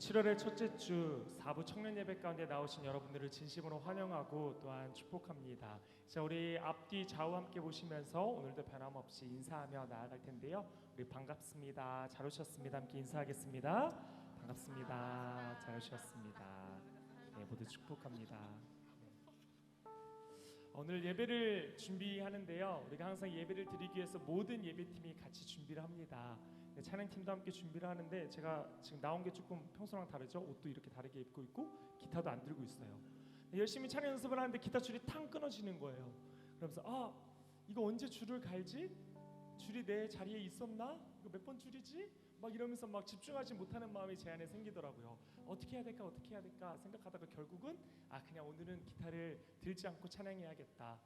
7월의 첫째 주 4부 청년 예배 가운데 나오신 여러분들을 진심으로 환영하고 또한 축복합니다. 자, 우리 앞뒤 좌우 함께 보시면서 오늘도 변함없이 인사하며 나아갈 텐데요. 우리 반갑습니다. 잘 오셨습니다. 함께 인사하겠습니다. 반갑습니다. 잘 오셨습니다. 네, 모두 축복합니다. 오늘 예배를 준비하는데요. 우리가 항상 예배를 드리기 위해서 모든 예배팀이 같이 준비를 합니다. 찬양팀도 함께 준비를 하는데 제가 지금 나온 게 조금 평소랑 다르죠. 옷도 이렇게 다르게 입고 있고 기타도 안 들고 있어요. 열심히 찬양 연습을 하는데 기타 줄이 탕 끊어지는 거예요. 그러면서 이거 언제 줄을 갈지? 줄이 내 자리에 있었나? 이거 몇 번 줄이지? 막 이러면서 막 집중하지 못하는 마음이 제 안에 생기더라고요. 어떻게 해야 될까 생각하다가 결국은 그냥 오늘은 기타를 들지 않고 찬양해야겠다.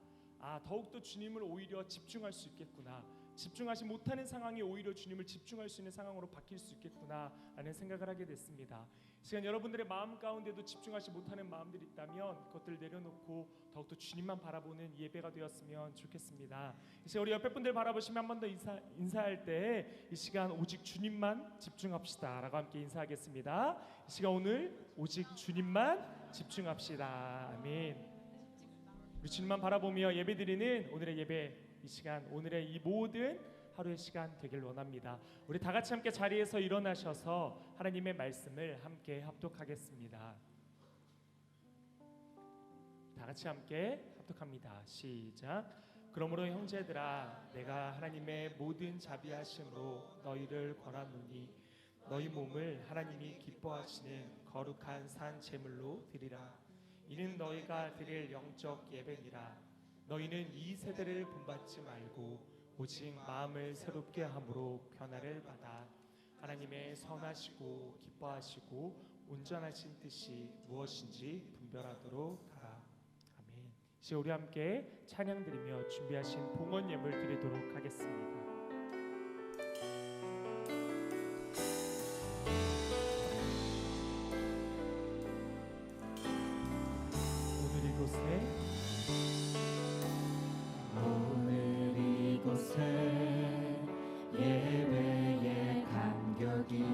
더욱더 주님을 오히려 집중할 수 있겠구나. 집중하지 못하는 상황이 오히려 주님을 집중할 수 있는 상황으로 바뀔 수 있겠구나 라는 생각을 하게 됐습니다. 이 시간 여러분들의 마음 가운데도 집중하지 못하는 마음들이 있다면 그것들을 내려놓고 더욱더 주님만 바라보는 예배가 되었으면 좋겠습니다. 이제 우리 옆에 분들 바라보시면 한 번 더 인사할 때 이 시간 오직 주님만 집중합시다 라고 함께 인사하겠습니다. 이 시간 오늘 오직 주님만 집중합시다. 아멘. 우리 주님만 바라보며 예배드리는 오늘의 예배, 이 시간 오늘의 이 모든 하루의 시간 되길 원합니다. 우리 다 같이 함께 자리에서 일어나셔서 하나님의 말씀을 함께 합독하겠습니다. 다 같이 함께 합독합니다. 시작. 그러므로 형제들아, 내가 하나님의 모든 자비하심으로 너희를 권하노니 너희 몸을 하나님이 기뻐하시는 거룩한 산 제물로 드리라. 이는 너희가 드릴 영적 예배니라. 너희는 이 세대를 본받지 말고 오직 마음을 새롭게 함으로 변화를 받아 하나님의 선하시고 기뻐하시고 온전하신 뜻이 무엇인지 분별하도록 하라. 아멘. 이제 우리 함께 찬양 드리며 준비하신 봉헌 예물 드리도록 하겠습니다. 오늘 이곳에 예배의 감격이,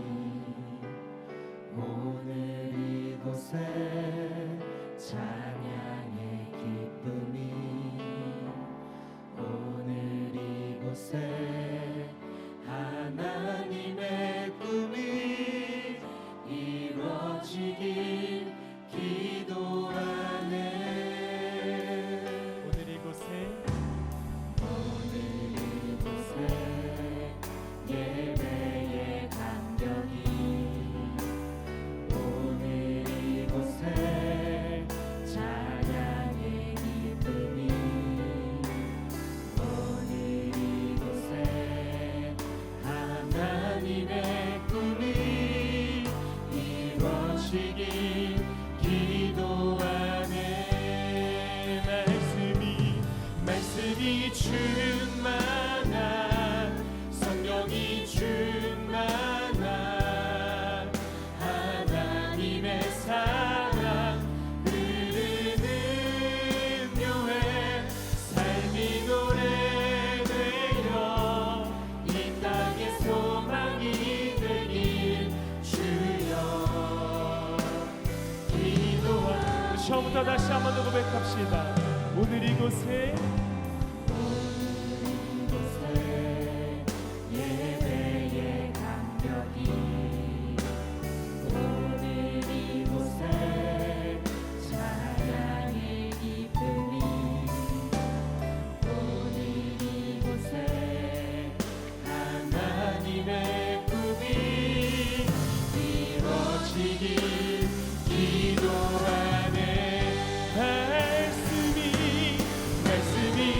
오늘 이곳에 찬양의 기쁨이, 오늘 이곳에 하나님의 꿈이 이루어지길 기도하네. 예배의 감격이, 오늘 이곳에 찬양의 기쁨이, 오늘 이곳에 하나님의 꿈이 이루어지길 기도하네. 말씀이 충만한, 성령이 충만한 하나님의 사랑 흐르는 교회, 삶이 노래되어 이 땅의 소망이 되길 주여 기도하네. 처음부터 다시 한 번 더 고백합시다. 오늘 이곳에 예배의 감격이, 오늘 이곳에 찬양의 기쁨이, 오늘 이곳에 하나님의 꿈이 이루어지길 기도하네. 말씀이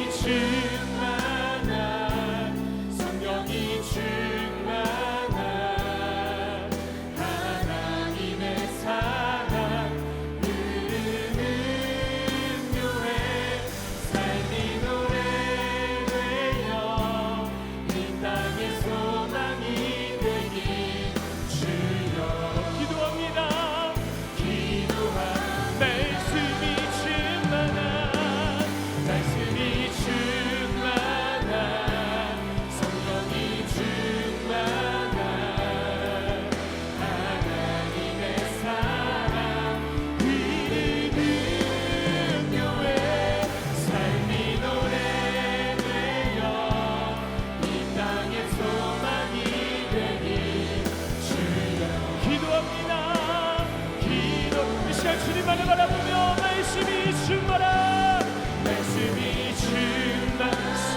주님만을 바라보며 말씀이 충만한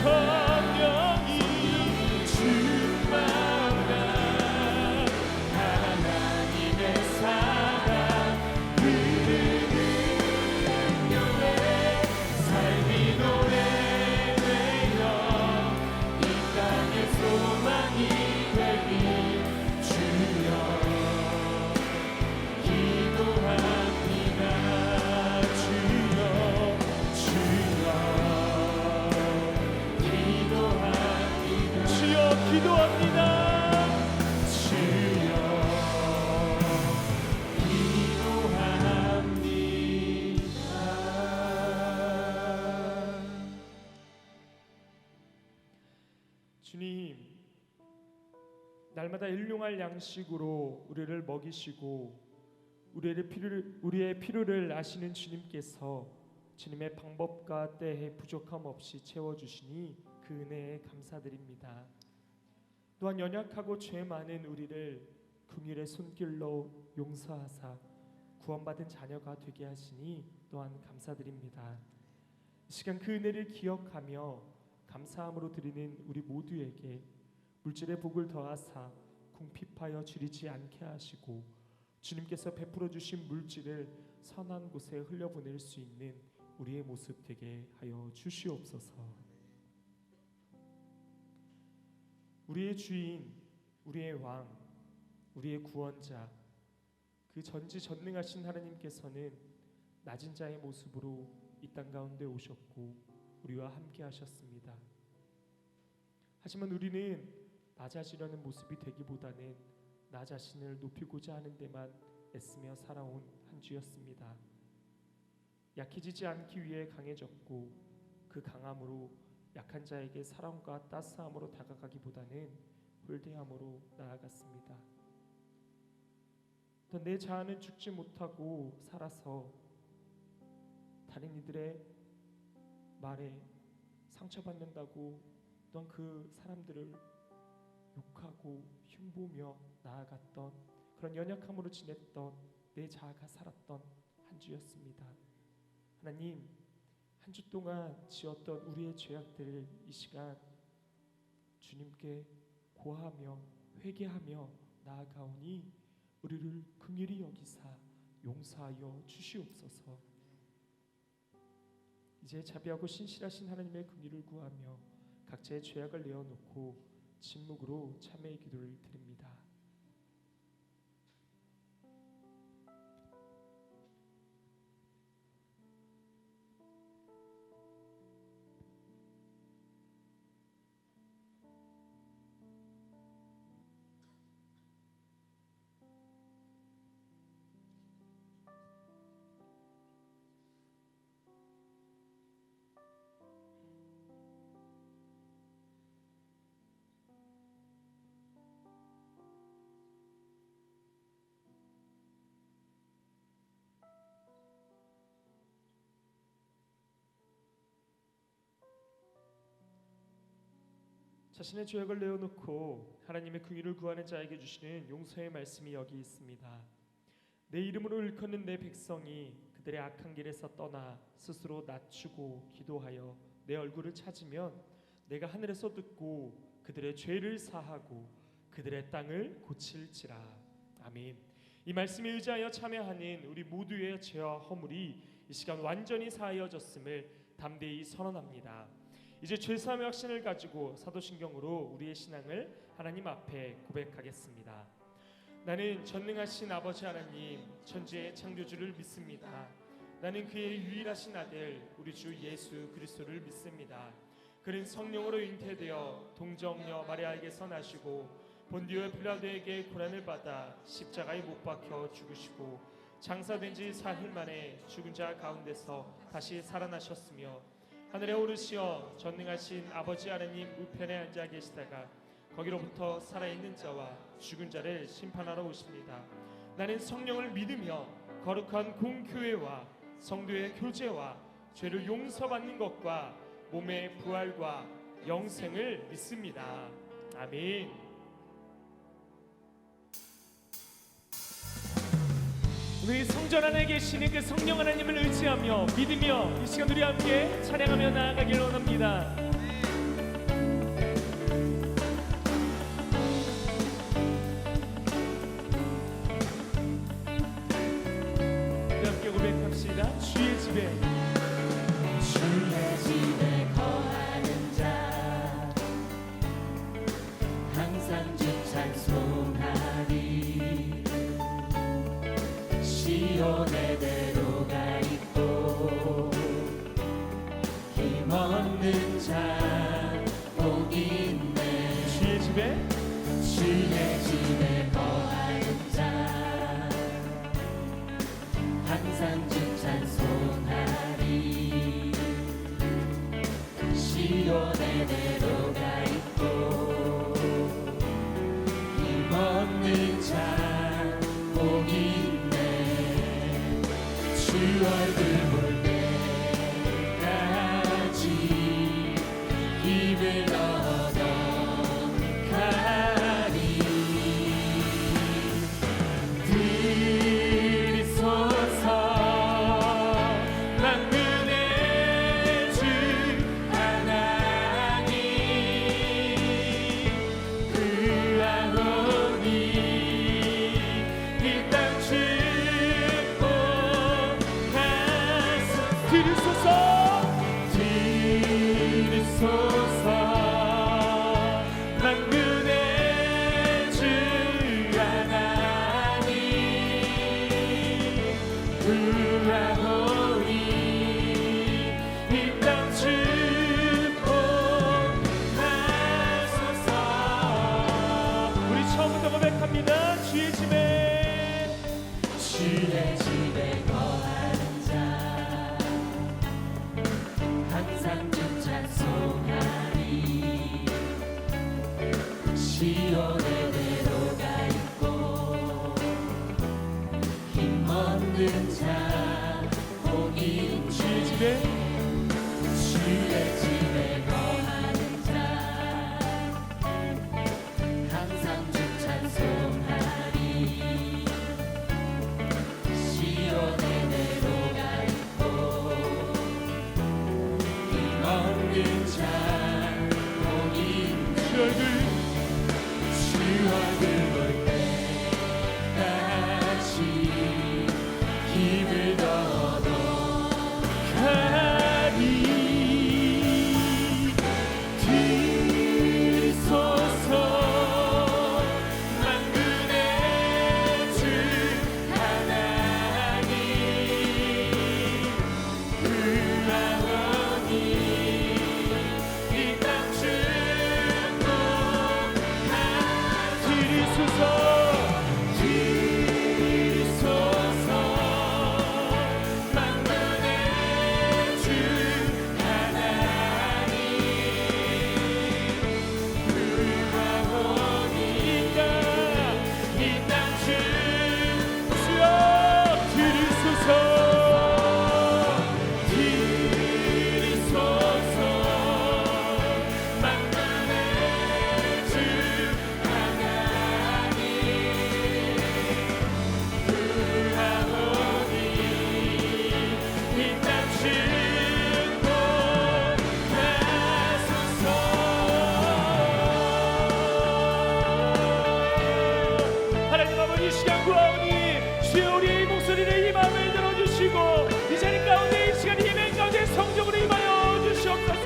성령이 충만한 하나님의 사랑 흐르는 영에 삶이 노래되어 이 땅의 소망이 되길 주여 기도합니다. 주여 기도합니다. 주여 기도합니다. 주님, 날마다 일용할 양식으로 우리를 먹이시고 우리의 필요를 아시는 주님께서 주님의 방법과 때에 부족함 없이 채워주시니 그 은혜에 감사드립니다. 또한 연약하고 죄 많은 우리를 긍휼의 손길로 용서하사 구원받은 자녀가 되게 하시니 또한 감사드립니다. 이 시간 그 은혜를 기억하며 감사함으로 드리는 우리 모두에게 물질의 복을 더하사 궁핍하여 줄이지 않게 하시고 주님께서 베풀어 주신 물질을 선한 곳에 흘려보낼 수 있는 우리의 모습 되게 하여 주시옵소서. 우리의 주인, 우리의 왕, 우리의 구원자, 그 전지전능하신 하나님께서는 낮은 자의 모습으로 이 땅 가운데 오셨고 우리와 함께 하셨습니다. 하지만 우리는 낮아지려는 모습이 되기보다는 나 자신을 높이고자 하는 데만 애쓰며 살아온 한 주였습니다. 약해지지 않기 위해 강해졌고 그 강함으로 약한 자에게 사랑과 따스함으로 다가가기보다는 홀대함으로 나아갔습니다. 또 내 자아는 죽지 못하고 살아서 다른 이들의 말에 상처받는다고 넌 그 사람들을 욕하고 흉보며 나아갔던 그런 연약함으로 지냈던 내 자아가 살았던 한 주였습니다. 하나님, 한 주 동안 지었던 우리의 죄악들을 이 시간 주님께 고하며 회개하며 나아가오니 우리를 긍휼히 여기사 용서하여 주시옵소서. 이제 자비하고 신실하신 하나님의 긍휼을 구하며 각자의 죄악을 내어놓고 침묵으로 참회의 기도를 드립니다. 자신의 죄악을 내어놓고 하나님의 긍휼을 구하는 자에게 주시는 용서의 말씀이 여기 있습니다. 내 이름으로 일컫는 내 백성이 그들의 악한 길에서 떠나 스스로 낮추고 기도하여 내 얼굴을 찾으면 내가 하늘에서 듣고 그들의 죄를 사하고 그들의 땅을 고칠지라. 아멘. 이 말씀에 의지하여 참여하는 우리 모두의 죄와 허물이 이 시간 완전히 사하여졌음을 담대히 선언합니다. 이제 죄사함의 확신을 가지고 사도신경으로 우리의 신앙을 하나님 앞에 고백하겠습니다. 나는 전능하신 아버지 하나님, 천지의 창조주를 믿습니다. 나는 그의 유일하신 아들 우리 주 예수 그리스도를 믿습니다. 그는 성령으로 잉태되어 동정녀 마리아에게서 나시고 본디오 빌라도에게 고난을 받아 십자가에 못 박혀 죽으시고 장사된 지 4일 만에 죽은 자 가운데서 다시 살아나셨으며 하늘에 오르시어 전능하신 아버지 하나님 우편에 앉아 계시다가 거기로부터 살아있는 자와 죽은 자를 심판하러 오십니다. 나는 성령을 믿으며 거룩한 공교회와 성도의 교제와 죄를 용서받는 것과 몸의 부활과 영생을 믿습니다. 아멘. 우리 성전 안에 계시는 그 성령 하나님을 의지하며 믿으며 이 시간 우리 함께 찬양하며 나아가길 원합니다. 우리 함께 고백합시다. 주의 집에 주의 집에 거하는 자 항상 주 찬송하리. 시온의 대로가 있고 힘없는 자 복이 있네. 주의 집에 주의 집에 거하는 자 항상 주 찬송하리. 시온의 대로가 있고 힘없는 자 복이 있네. 주 얼굴 볼 때까지 입을 얻어 가리. 들으소서 만군의 주 하나님 그하오니 이 땅 축복하소서. 들으소서 들으소서 만군의 주 하나님 그하오니 이 땅 축복하소서. 우리 처음부터 고백합니다. 주의 집에 주의 집에 거하는 자 항상 주 찬송하리. 시온의 대로가 있고 힘없는 자 복이 있네. 주의 집에 주의 집에 거하는 자 항상 주 찬송하리. 시온의 대로가 있고 힘없는 자 복이 있네. 주 얼굴 주 얼굴 볼 때까지 힘을 얻어 가리. 들으소서 만군의 주 하나님 그하오니 이 땅 축복하소서. 들으소서 들으소서 만군의 주 하나님 그하오니 이 땅 주여 들으소서 들으소서 만군의 주 하나님 그하오니 이 땅 축복하소서. 하나님 아버지 이 시간 구하오니 주여 우리의 이 목소리를 이 마음을 들어주시고 이 자리 가운데 이 시간 힘의 가운데 성적으로 임하여 주시옵소서.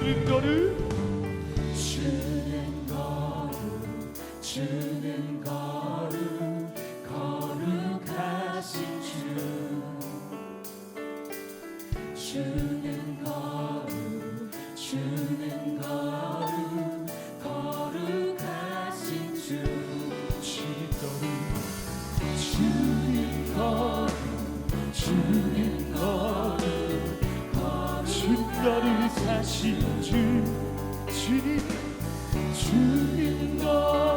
은거를 주는 거룩 거룩하신 주. 주는 거룩 거룩하신 주. 주는 거룩 거룩하신 주. 주는 거룩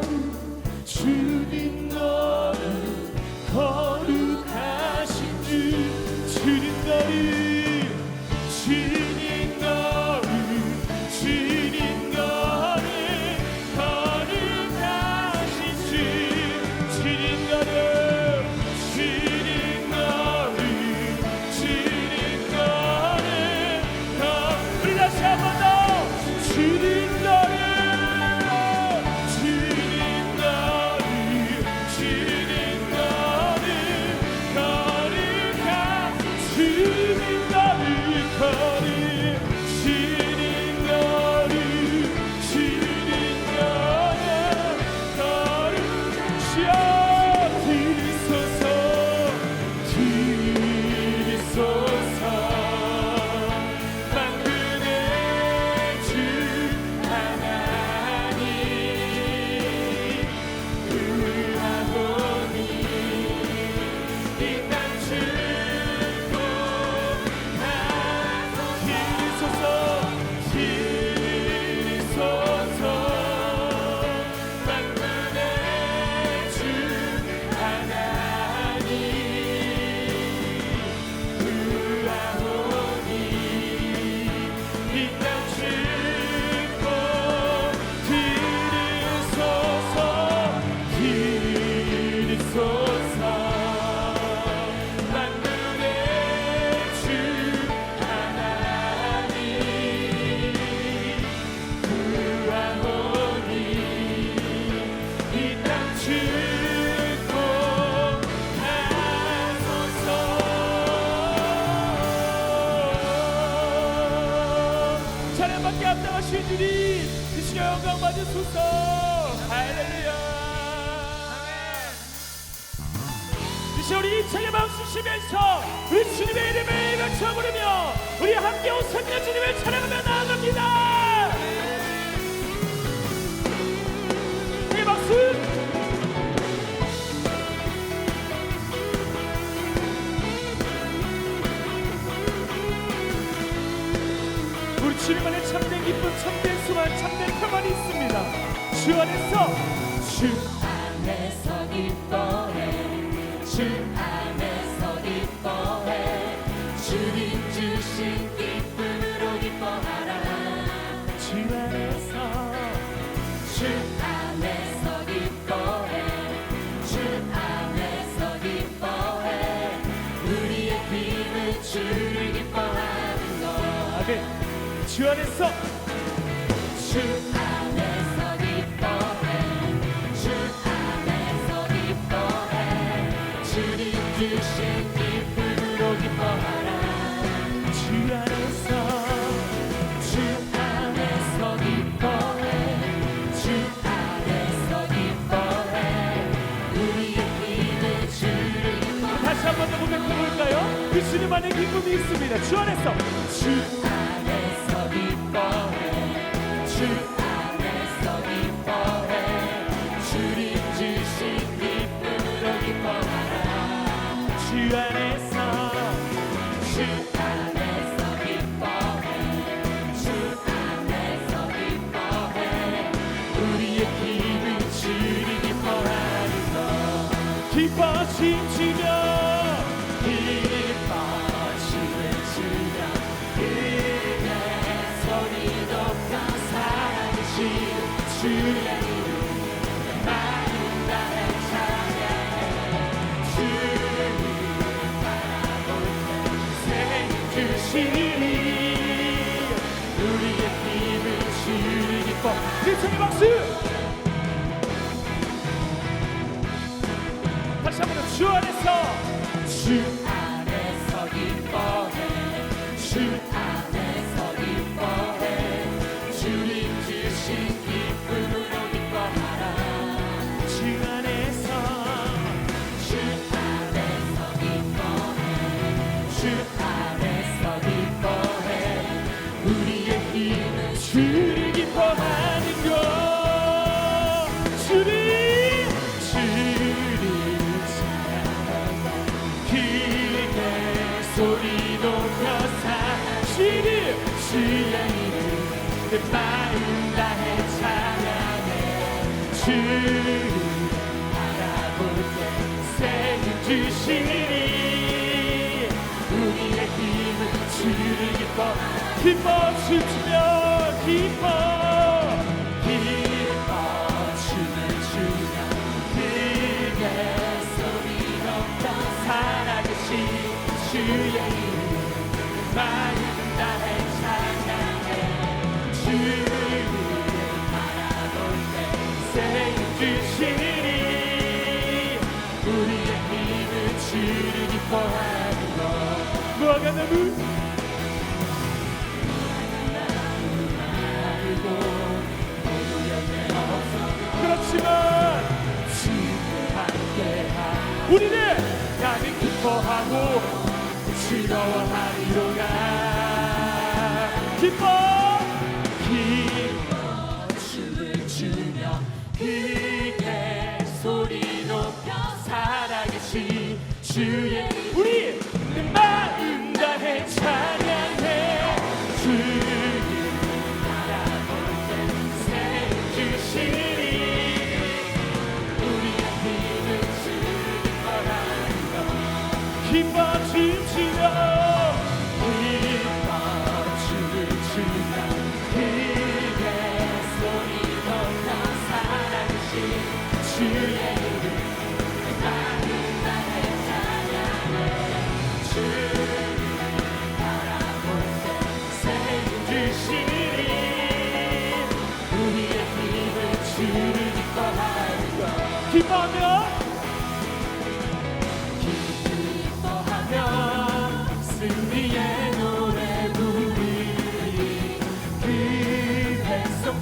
거룩하신 주. 주는 거룩 주는 거룩 함께 합당하신 주님 이 시간 영광 받으소서. 할렐루야. 이 시간 우리 힘차게 박수 치면서 우리 주님의 이름을 외쳐 부르며 우리 함께 오셨는 주님을 찬양하며 나아갑니다. 이 박수. 우리 주님 안에 참된 기쁨, 참된 수만, 참된 평안이 있습니다. 주 안에서 기뻐해 주 안에서 기뻐해 주님 주신 기쁨으로 기뻐하라 주 안에서 주 안에서 기뻐해 주 안에서 기뻐해 우리의 힘은 주를 기뻐하는 것 아멘. 주 안에서 주 안에서 기뻐해 주 안에서 기뻐해 주님 주신 기쁨으로 기뻐하라 주 안에서 주 안에서 기뻐해 주 안에서 기뻐해 우리의 힘은 주를 기뻐하라 다시 한 번 더 고백해 볼까요? 그 주님 안에 기쁨이 있습니다. 주 안에서 주 안에서 기뻐해 주 안에서 기뻐해 주님 주신 기쁨으로 기뻐하라 주 안에서 주 안에서 기뻐해 주 안에서 기뻐해 우리의 힘은 주를 기뻐하는 것 기뻐하신 주여 기뻐하시는 주여 그의 소리 높여 살아계신 주의 이름 마음 다해 찬양해 주를 바라볼 때 생명 주시니 우리의 힘을 주를 기뻐 대청의 박수. 다시 한 번 더 주 안에서 주 안에서 기뻐해 주 안에서 기뻐해 주님 주신 기쁨으로 기뻐하라 주 안에서 주 안에서 기뻐해 주 안에서 기뻐해 우리의 힘은 주를 기뻐하는 것 주를 그의 소리 높여사 주를 주의 이름 내 마음 다해 찬양해 주를 바라볼 때 생명 주시니 우리의 힘은 주를 기뻐 춤추며 기뻐 춤을 추며 그의 소리 높여 살아계신 주의 이름 마음 다해 찬양해 주를 바라볼 때 생명 주시니 우리의 힘은 주를 기뻐하는 것 무화과 나무 그렇지만 우리는 나는 기뻐하고 즐거워하리로가 기뻐 춤을 추며 그의 소리 높여 살아계신 주의 우리 내 마음 다해 찬양해 주를 바라볼 때 생명 주시니 우리의 힘은 주를 기뻐하는 것 기뻐 춤추며 춤을 추며 그의 소리 높여 살아계신 주의 이름 마음 다해 찬양해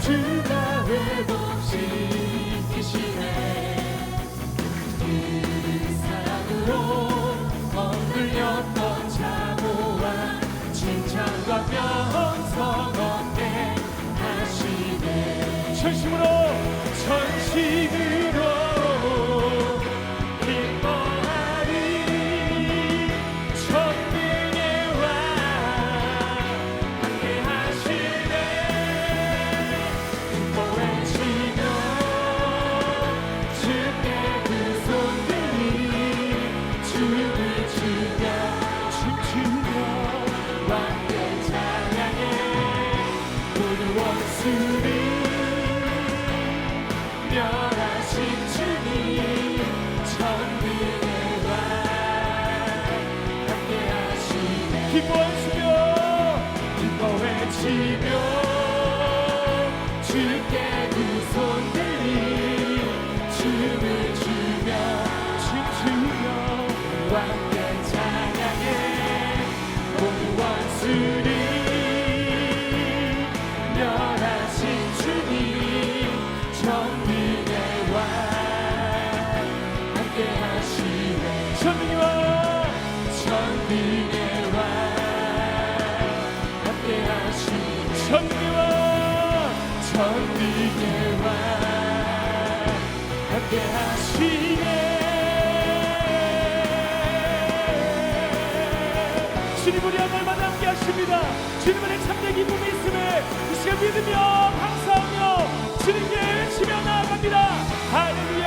주가 회복시키시네. 그 사랑으로 억눌렸던 자고와 칭찬과 명성 얻게 하시네. 전심으로 기뻐하리. 천국의 왕 함께 하시네. 기뻐 외치며 주께 두 손 들이 춤을 추며 춤추며 왕께 찬양해. 모두 원수를 멸하신 주님 천국의 왕 함께 하시네. 기뻐 외치며 주께 두 손 들이 춤을 추며 춤추며 왕께 찬양해. 모두 원수를 멸하신 주님 천국의 왕 함께 하시네. 천국의 왕 천국의 왕 함께 하시네. 천국의 왕 천국의 왕 함께 하시네. 주님 우리 날마다 함께 하십니다. 주님 안에 참된 기쁨이 있음을 이 시간 믿으며 감사하며 주님께 외치며 나아갑니다. 할렐루야.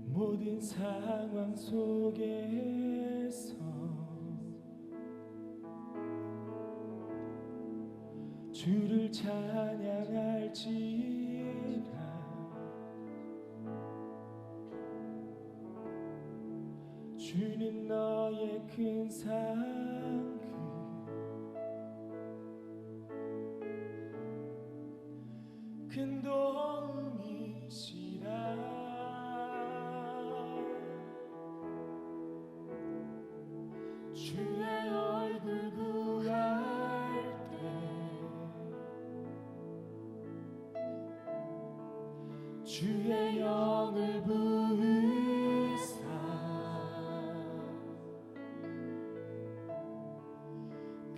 모든 상황 속에서 주를 찬양할지라. 주는 너의 큰 상급 큰 도움이시라. 주의 얼굴 구할 때 주의 영을 부으사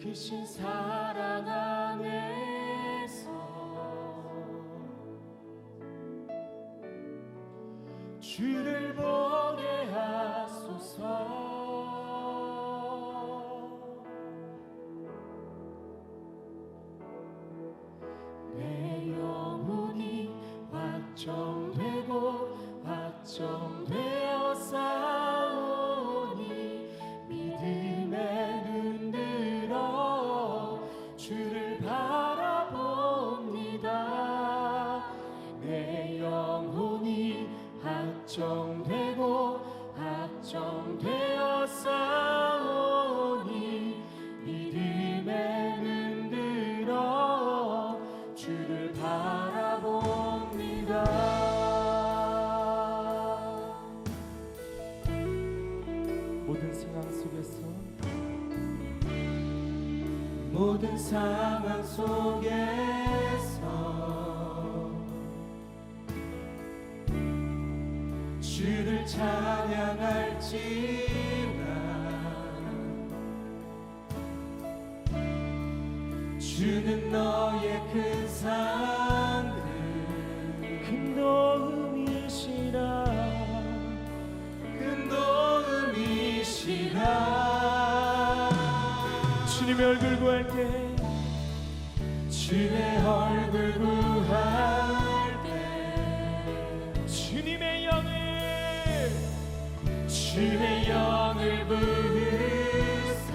크신 사랑 안에서 주를 보게 하소서. 내 영혼이 확정되고 확정되어 싸우니 믿음에 눈들어 주를 바라봅니다. 내 영혼이 확정되고 확정되어 싸우니 믿음에 눈들어 주를 바라봅니다. 모든 상황 속에서 주를 찬양할지라. 주는 너의 큰 상급 큰 도움이시라. 큰 도움이시라. 주님의 얼굴 구할 때 주의 얼굴 구할 때 주님의 영을 부으사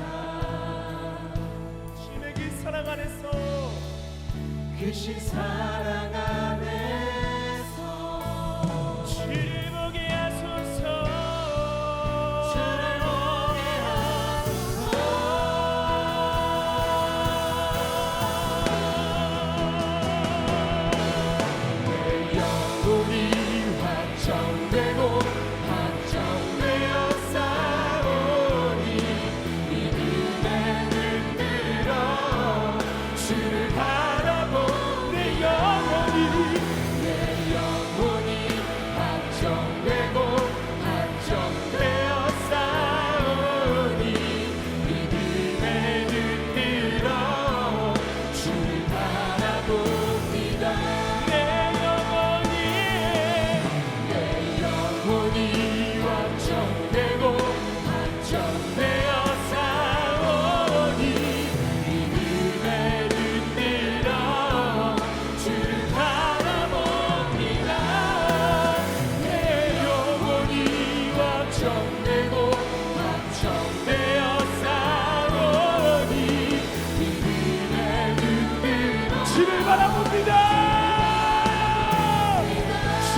주님의 그 사랑 안에서 크신 사랑 안에서 주를 보게 하소서. 주를 보게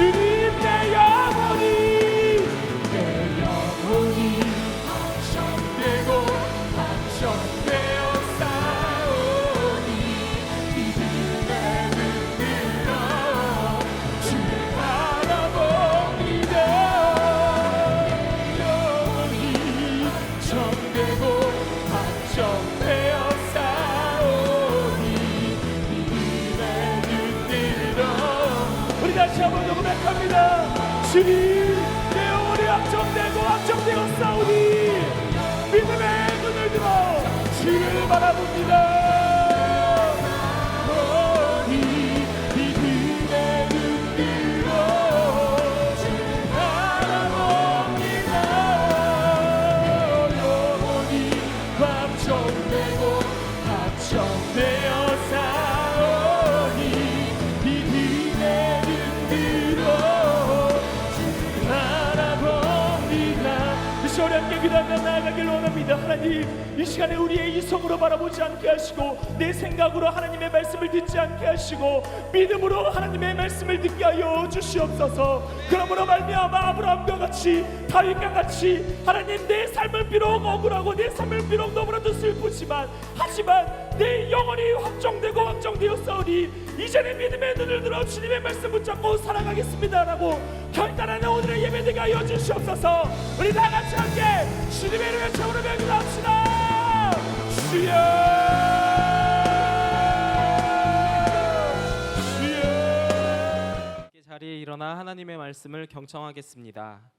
주님 내 영혼이 확정되고 확정되어 싸우니 믿음에 붙들어 주를 바라봅니다. 영원히 정되고 확정되어 싸우니 믿음에 붙들어. 우리 다시 한번 더 고백합니다. 주님 내 영혼이 확정되고 확정되어 싸우니 믿음의 눈을 들어 주를 바라봅니다. 믿음의 눈 들어 주를 바라봅니다. 영원히 확정되고 확정되어 싸우니 믿음의 눈 들어 주를 바라봅니다. 이 시간에 함께 기도하며 나아가길 원합니다. 하나님, 이 시간에 우리의 이성으로 바라보지 않게 하시고 내 생각으로 하나님의 말씀을 듣지 않게 하시고 믿음으로 하나님의 말씀을 듣게 하여 주시옵소서. 그러므로 말미암아 아브라함과 같이 다윗과 같이 하나님 내 삶은 비록 억울하고 내 삶은 비록 너무나도 슬프지만 하지만 내 영혼이 확정되고 확정되었사오니 이제는 믿음의 눈을 들어 주님의 말씀 붙잡고 살아가겠습니다 라고 결단하는 오늘의 예배되게 하여 주시옵소서. 우리 다 같이 함께 주님의 이름의 처음으로 기도합시다. 주여 주여. 자리에 일어나 하나님의 말씀을 경청하겠습니다.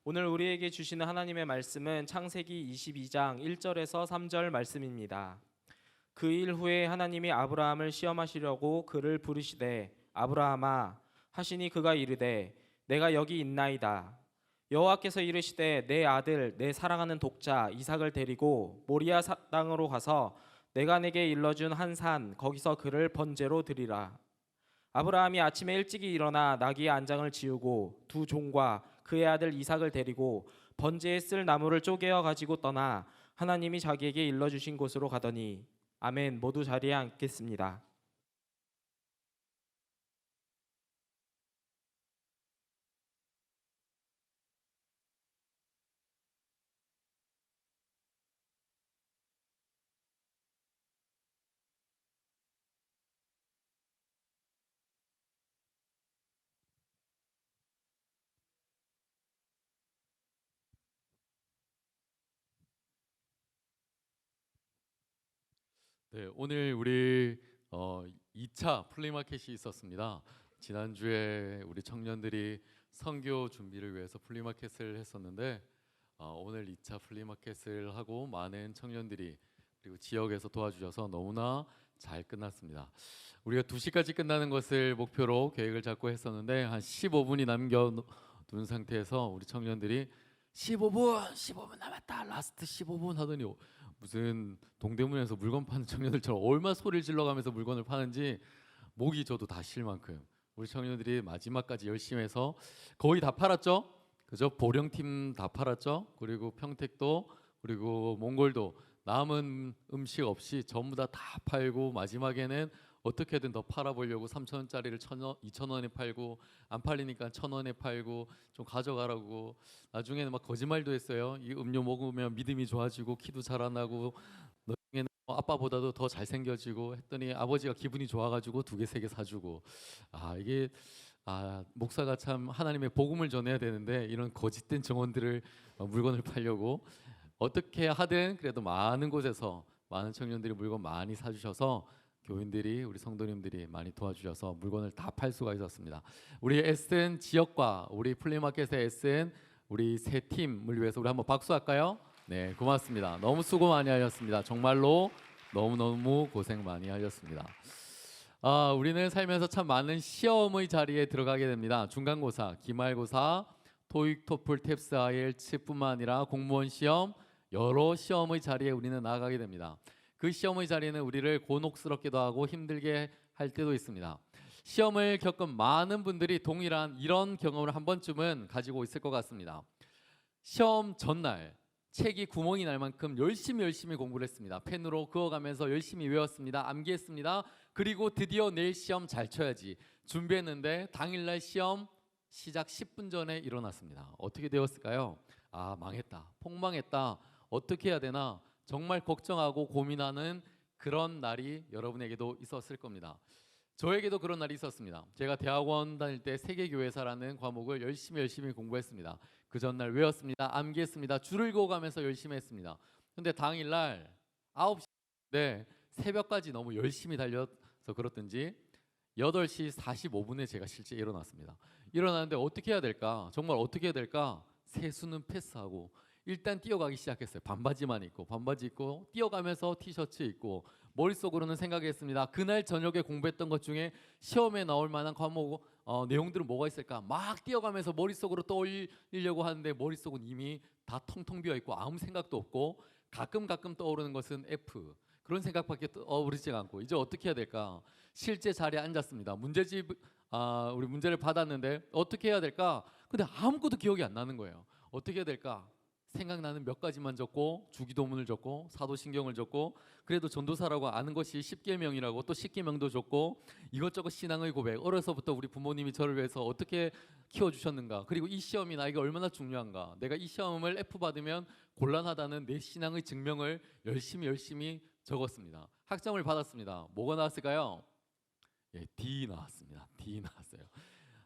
오늘 우리에게 주시는 하나님의 말씀은 창세기 22장 1절에서 3절 말씀입니다. 그 일 후에 하나님이 아브라함을 시험하시려고 그를 부르시되 아브라함아 하시니 그가 이르되 내가 여기 있나이다. 여호와께서 이르시되 내 아들 내 사랑하는 독자 이삭을 데리고 모리아 땅으로 가서 내가 내게 일러준 한 산 거기서 그를 번제로 드리라. 아브라함이 아침에 일찍이 일어나 나귀의 안장을 지우고 두 종과 그의 아들 이삭을 데리고 번제에 쓸 나무를 쪼개어 가지고 떠나 하나님이 자기에게 일러주신 곳으로 가더니 아멘. 모두 자리에 앉겠습니다. 네, 오늘 우리 2차 플리마켓이 있었습니다. 지난주에 우리 청년들이 선교 준비를 위해서 플리마켓을 했었는데 오늘 2차 플리마켓을 하고 많은 청년들이 그리고 지역에서 도와주셔서 너무나 잘 끝났습니다. 우리가 2시까지 끝나는 것을 목표로 계획을 잡고 했었는데 한 15분이 남겨둔 상태에서 우리 청년들이 15분 남았다 라스트 15분 하더니 무슨 동대문에서 물건 파는 청년들처럼 얼마나 소리를 질러가면서 물건을 파는지 목이 저도 다 쉴 만큼 우리 청년들이 마지막까지 열심히 해서 거의 다 팔았죠. 그죠? 보령팀 다 팔았죠. 그리고 평택도 그리고 몽골도 남은 음식 없이 전부 다 팔고 마지막에는 어떻게든 더 팔아보려고 3,000원짜리를 2,000원에 팔고 안 팔리니까 1,000원에 팔고 좀 가져가라고 나중에는 막 거짓말도 했어요. 이 음료 먹으면 믿음이 좋아지고 키도 자라나고 나중에는 아빠보다도 더 잘생겨지고 했더니 아버지가 기분이 좋아가지고 2개, 3개 사주고 이게 목사가 참 하나님의 복음을 전해야 되는데 이런 거짓된 정원들을 물건을 팔려고 어떻게 하든 그래도 많은 곳에서 많은 청년들이 물건 많이 사주셔서 교인들이 우리 성도님들이 많이 도와주셔서 물건을 다 팔 수가 있었습니다. 우리 SN 지역과 우리 플리마켓의 SN 우리 세 팀을 위해서 우리 한번 박수할까요? 네, 고맙습니다. 너무 수고 많이 하셨습니다. 정말로 너무너무 고생 많이 하셨습니다. 우리는 살면서 참 많은 시험의 자리에 들어가게 됩니다. 중간고사, 기말고사, 토익, 토플, 탭스, IELTS뿐만 아니라 공무원 시험, 여러 시험의 자리에 우리는 나아가게 됩니다. 그 시험의 자리는 우리를 곤혹스럽기도 하고 힘들게 할 때도 있습니다. 시험을 겪은 많은 분들이 동일한 이런 경험을 한 번쯤은 가지고 있을 것 같습니다. 시험 전날 책이 구멍이 날 만큼 열심히 공부를 했습니다. 펜으로 그어가면서 열심히 외웠습니다. 암기했습니다. 그리고 드디어 내일 시험 잘 쳐야지 준비했는데 당일날 시험 시작 10분 전에 일어났습니다. 어떻게 되었을까요? 아, 망했다. 폭망했다. 어떻게 해야 되나? 정말 걱정하고 고민하는 그런 날이 여러분에게도 있었을 겁니다. 저에게도 그런 날이 있었습니다. 제가 대학원 다닐 때 세계교회사라는 과목을 열심히 공부했습니다. 그 전날 외웠습니다. 암기했습니다. 줄을 그어가면서 열심히 했습니다. 근데 당일날 9시 새벽까지 너무 열심히 달려서 그렇든지 8시 45분에 제가 실제 일어났습니다. 일어나는데 어떻게 해야 될까? 정말 어떻게 해야 될까? 세수는 패스하고 일단 뛰어가기 시작했어요. 반바지만 입고 반바지 입고 뛰어가면서 티셔츠 입고 머릿속으로는 생각했습니다. 그날 저녁에 공부했던 것 중에 시험에 나올 만한 과목 내용들은 뭐가 있을까? 막 뛰어가면서 머릿속으로 떠올리려고 하는데 머릿속은 이미 다 텅텅 비어 있고 아무 생각도 없고 가끔 떠오르는 것은 F 그런 생각밖에 떠오르지 않고 이제 어떻게 해야 될까? 실제 자리에 앉았습니다. 우리 문제를 받았는데 어떻게 해야 될까? 근데 아무것도 기억이 안 나는 거예요. 어떻게 해야 될까? 생각나는 몇 가지만 적고 주기도문을 적고 사도신경을 적고 그래도 전도사라고 아는 것이 십계명이라고 또 십계명도 적고 이것저것 신앙의 고백 어려서부터 우리 부모님이 저를 위해서 어떻게 키워주셨는가 그리고 이 시험이 나에게 얼마나 중요한가 내가 이 시험을 F 받으면 곤란하다는 내 신앙의 증명을 열심히 적었습니다. 학점을 받았습니다. 뭐가 나왔을까요? 예, D 나왔습니다. D 나왔어요.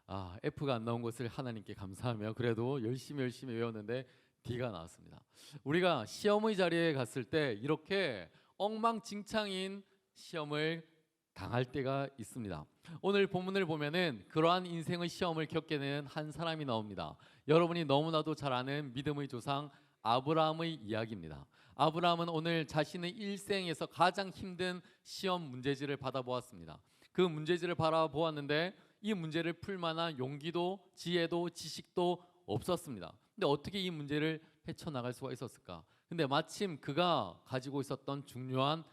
아, F가 안 나온 것을 하나님께 감사하며 그래도 열심히 외웠는데 D가 나왔습니다. 우리가 시험의 자리에 갔을 때 이렇게 엉망진창인 시험을 당할 때가 있습니다. 오늘 본문을 보면은 그러한 인생의 시험을 겪게 된 한 사람이 나옵니다. 여러분이 너무나도 잘 아는 믿음의 조상 아브라함의 이야기입니다. 아브라함은 오늘 자신의 일생에서 가장 힘든 시험 문제지를 받아보았습니다. 그 문제지를 바라보았는데 이 문제를 풀 만한 용기도 지혜도 지식도 없었습니다. 근데 어떻게 이 문제를 헤쳐나갈 수가 있었을까? 근데 마침 그가 가지고 있었던 중요한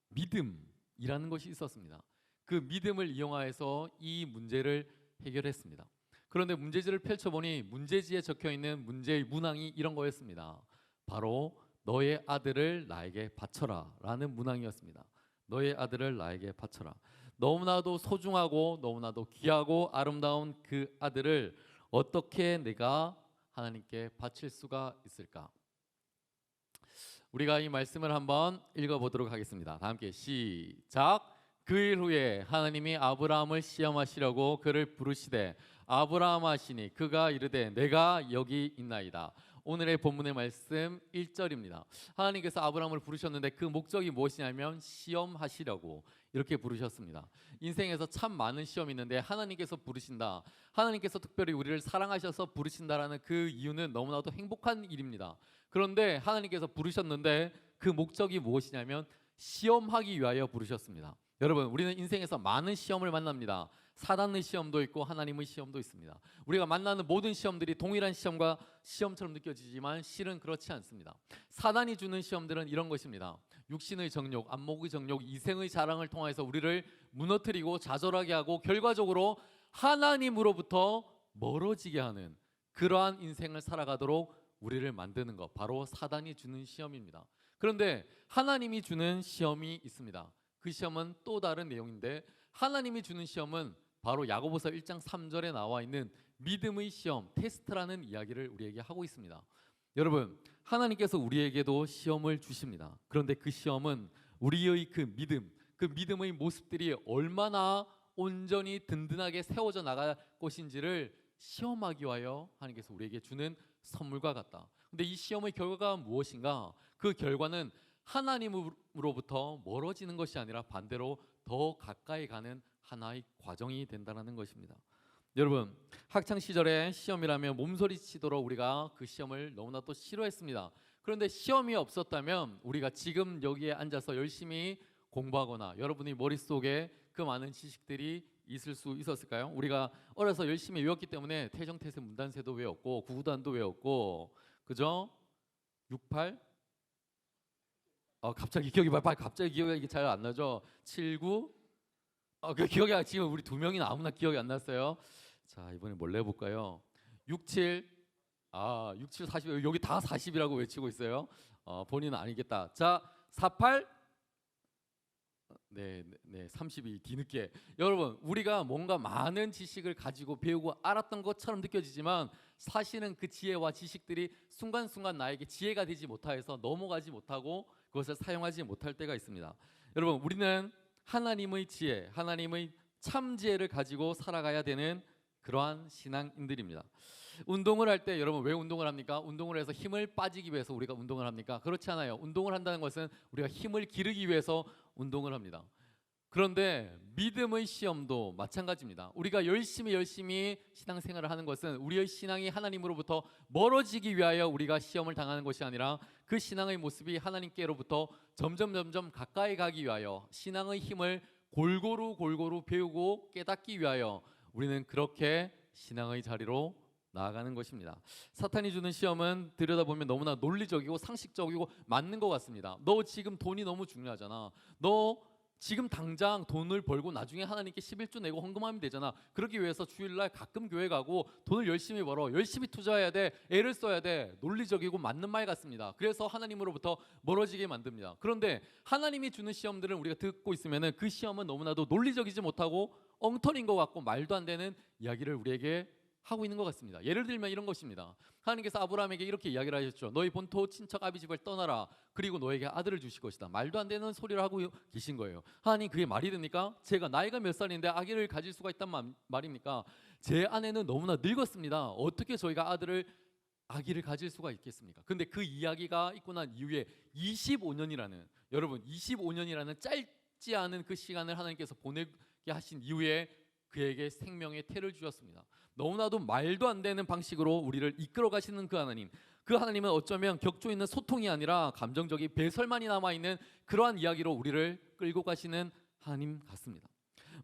믿음이라는 것이 있었습니다. 그 믿음을 이용하여서 이 문제를 해결했습니다. 그런데 문제지를 펼쳐보니 문제지에 적혀있는 문제의 문항이 이런 거였습니다. 바로 너의 아들을 나에게 바쳐라 라는 문항이었습니다. 너의 아들을 나에게 바쳐라. 너무나도 소중하고 너무나도 귀하고 아름다운 그 아들을 어떻게 내가 하나님께 바칠 수가 있을까? 우리가 이 말씀을 한번 읽어보도록 하겠습니다. 다 함께 시작. 그 일 후에 하나님이 아브라함을 시험하시려고 그를 부르시되 아브라함 하시니 그가 이르되 내가 여기 있나이다. 오늘의 본문의 말씀 1절입니다. 하나님께서 아브라함을 부르셨는데 그 목적이 무엇이냐면 시험하시려고 이렇게 부르셨습니다. 인생에서 참 많은 시험이 있는데 하나님께서 부르신다. 하나님께서 특별히 우리를 사랑하셔서 부르신다라는 그 이유는 너무나도 행복한 일입니다. 그런데 하나님께서 부르셨는데 그 목적이 무엇이냐면 시험하기 위하여 부르셨습니다. 여러분, 우리는 인생에서 많은 시험을 만납니다. 사단의 시험도 있고 하나님의 시험도 있습니다. 우리가 만나는 모든 시험들이 동일한 시험처럼 느껴지지만 실은 그렇지 않습니다. 사단이 주는 시험들은 이런 것입니다. 육신의 정욕, 안목의 정욕, 이생의 자랑을 통해서 우리를 무너뜨리고 좌절하게 하고 결과적으로 하나님으로부터 멀어지게 하는 그러한 인생을 살아가도록 우리를 만드는 것, 바로 사단이 주는 시험입니다. 그런데 하나님이 주는 시험이 있습니다. 그 시험은 또 다른 내용인데 하나님이 주는 시험은 바로 야고보서 1장 3절에 나와 있는 믿음의 시험, 테스트라는 이야기를 우리에게 하고 있습니다. 여러분, 하나님께서 우리에게도 시험을 주십니다. 그런데 그 시험은 우리의 그 믿음의 모습들이 얼마나 온전히 든든하게 세워져 나갈 것인지를 시험하기 위하여 하나님께서 우리에게 주는 선물과 같다. 근데 이 시험의 결과가 무엇인가? 그 결과는 하나님으로부터 멀어지는 것이 아니라 반대로 더 가까이 가는 하나의 과정이 된다는 것입니다. 여러분, 학창 시절에 시험이라면 몸서리치도록 우리가 그 시험을 너무나도 싫어했습니다. 그런데 시험이 없었다면 우리가 지금 여기에 앉아서 열심히 공부하거나 여러분의 머릿속에 그 많은 지식들이 있을 수 있었을까요? 우리가 어려서 열심히 외웠기 때문에 태정태세 문단세도 외웠고 구구단도 외웠고, 그죠? 68 갑자기 기억이 잘 안 나죠. 79 그 기억이 지금 우리 두 명이나 아무나 기억이 안 났어요. 자, 이번에 뭘 내볼까요? 67 67 40 여기 다 40이라고 외치고 있어요. 본인은 아니겠다. 자, 48 네, 32 뒤늦게. 여러분, 우리가 뭔가 많은 지식을 가지고 배우고 알았던 것처럼 느껴지지만 사실은 그 지혜와 지식들이 순간순간 나에게 지혜가 되지 못하여서 넘어가지 못하고 그것을 사용하지 못할 때가 있습니다. 여러분, 우리는 하나님의 지혜, 하나님의 참 지혜를 가지고 살아가야 되는 그러한 신앙인들입니다. 운동을 할 때 여러분 왜 운동을 합니까? 운동을 해서 힘을 빠지기 위해서 우리가 운동을 합니까? 그렇지 않아요. 운동을 한다는 것은 우리가 힘을 기르기 위해서 운동을 합니다. 그런데 믿음의 시험도 마찬가지입니다. 우리가 열심히 신앙생활을 하는 것은 우리의 신앙이 하나님으로부터 멀어지기 위하여 우리가 시험을 당하는 것이 아니라 그 신앙의 모습이 하나님께로부터 점점 가까이 가기 위하여 신앙의 힘을 골고루 배우고 깨닫기 위하여 우리는 그렇게 신앙의 자리로 나아가는 것입니다. 사탄이 주는 시험은 들여다보면 너무나 논리적이고 상식적이고 맞는 것 같습니다. 너 지금 돈이 너무 중요하잖아. 너 지금 당장 돈을 벌고 나중에 하나님께 11조 내고 헌금하면 되잖아. 그러기 위해서 주일날 가끔 교회 가고 돈을 열심히 벌어, 열심히 투자해야 돼, 애를 써야 돼. 논리적이고 맞는 말 같습니다. 그래서 하나님으로부터 멀어지게 만듭니다. 그런데 하나님이 주는 시험들을 우리가 듣고 있으면 그 시험은 너무나도 논리적이지 못하고 엉터리인 것 같고 말도 안 되는 이야기를 우리에게 하고 있는 것 같습니다. 예를 들면 이런 것입니다. 하나님께서 아브라함에게 이렇게 이야기를 하셨죠. 너희 본토 친척 아비 집을 떠나라. 그리고 너에게 아들을 주실 것이다. 말도 안 되는 소리를 하고 계신 거예요. 하나님, 그게 말이 됩니까? 제가 나이가 몇 살인데 아기를 가질 수가 있단 말입니까? 제 아내는 너무나 늙었습니다. 어떻게 저희가 아기를 가질 수가 있겠습니까? 근데 그 이야기가 있고 난 이후에 25년이라는 짧지 않은 그 시간을 하나님께서 보내게 하신 이후에 그에게 생명의 태를 주셨습니다. 너무나도 말도 안 되는 방식으로 우리를 이끌어 가시는 그 하나님은 어쩌면 격조 있는 소통이 아니라 감정적인 배설만이 남아있는 그러한 이야기로 우리를 끌고 가시는 하나님 같습니다.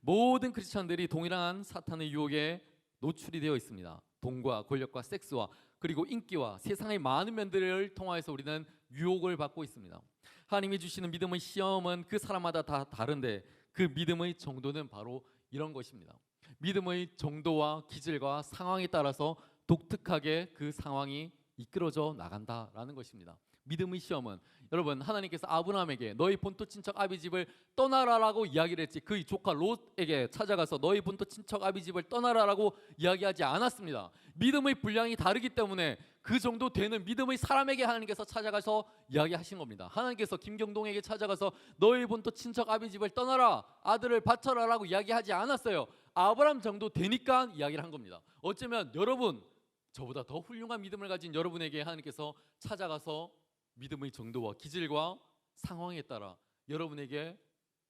모든 크리스찬들이 동일한 사탄의 유혹에 노출이 되어 있습니다. 돈과 권력과 섹스와 그리고 인기와 세상의 많은 면들을 통하여서 우리는 유혹을 받고 있습니다. 하나님이 주시는 믿음의 시험은 그 사람마다 다 다른데 그 믿음의 정도는 바로 이런 것입니다. 믿음의 정도와 기질과 상황에 따라서 독특하게 그 상황이 이끌어져 나간다라는 것입니다. 믿음의 시험은 여러분, 하나님께서 아브라함에게 너희 본토 친척 아비 집을 떠나라라고 이야기를 했지, 그의 조카 롯에게 찾아가서 너희 본토 친척 아비 집을 떠나라라고 이야기하지 않았습니다. 믿음의 분량이 다르기 때문에 그 정도 되는 믿음의 사람에게 하나님께서 찾아가서 이야기하신 겁니다. 하나님께서 김경동에게 찾아가서 너희 본토 친척 아비 집을 떠나라, 아들을 바쳐라라고 이야기하지 않았어요. 아브라함 정도 되니까 이야기를 한 겁니다. 어쩌면 여러분, 저보다 더 훌륭한 믿음을 가진 여러분에게 하나님께서 찾아가서 믿음의 정도와 기질과 상황에 따라 여러분에게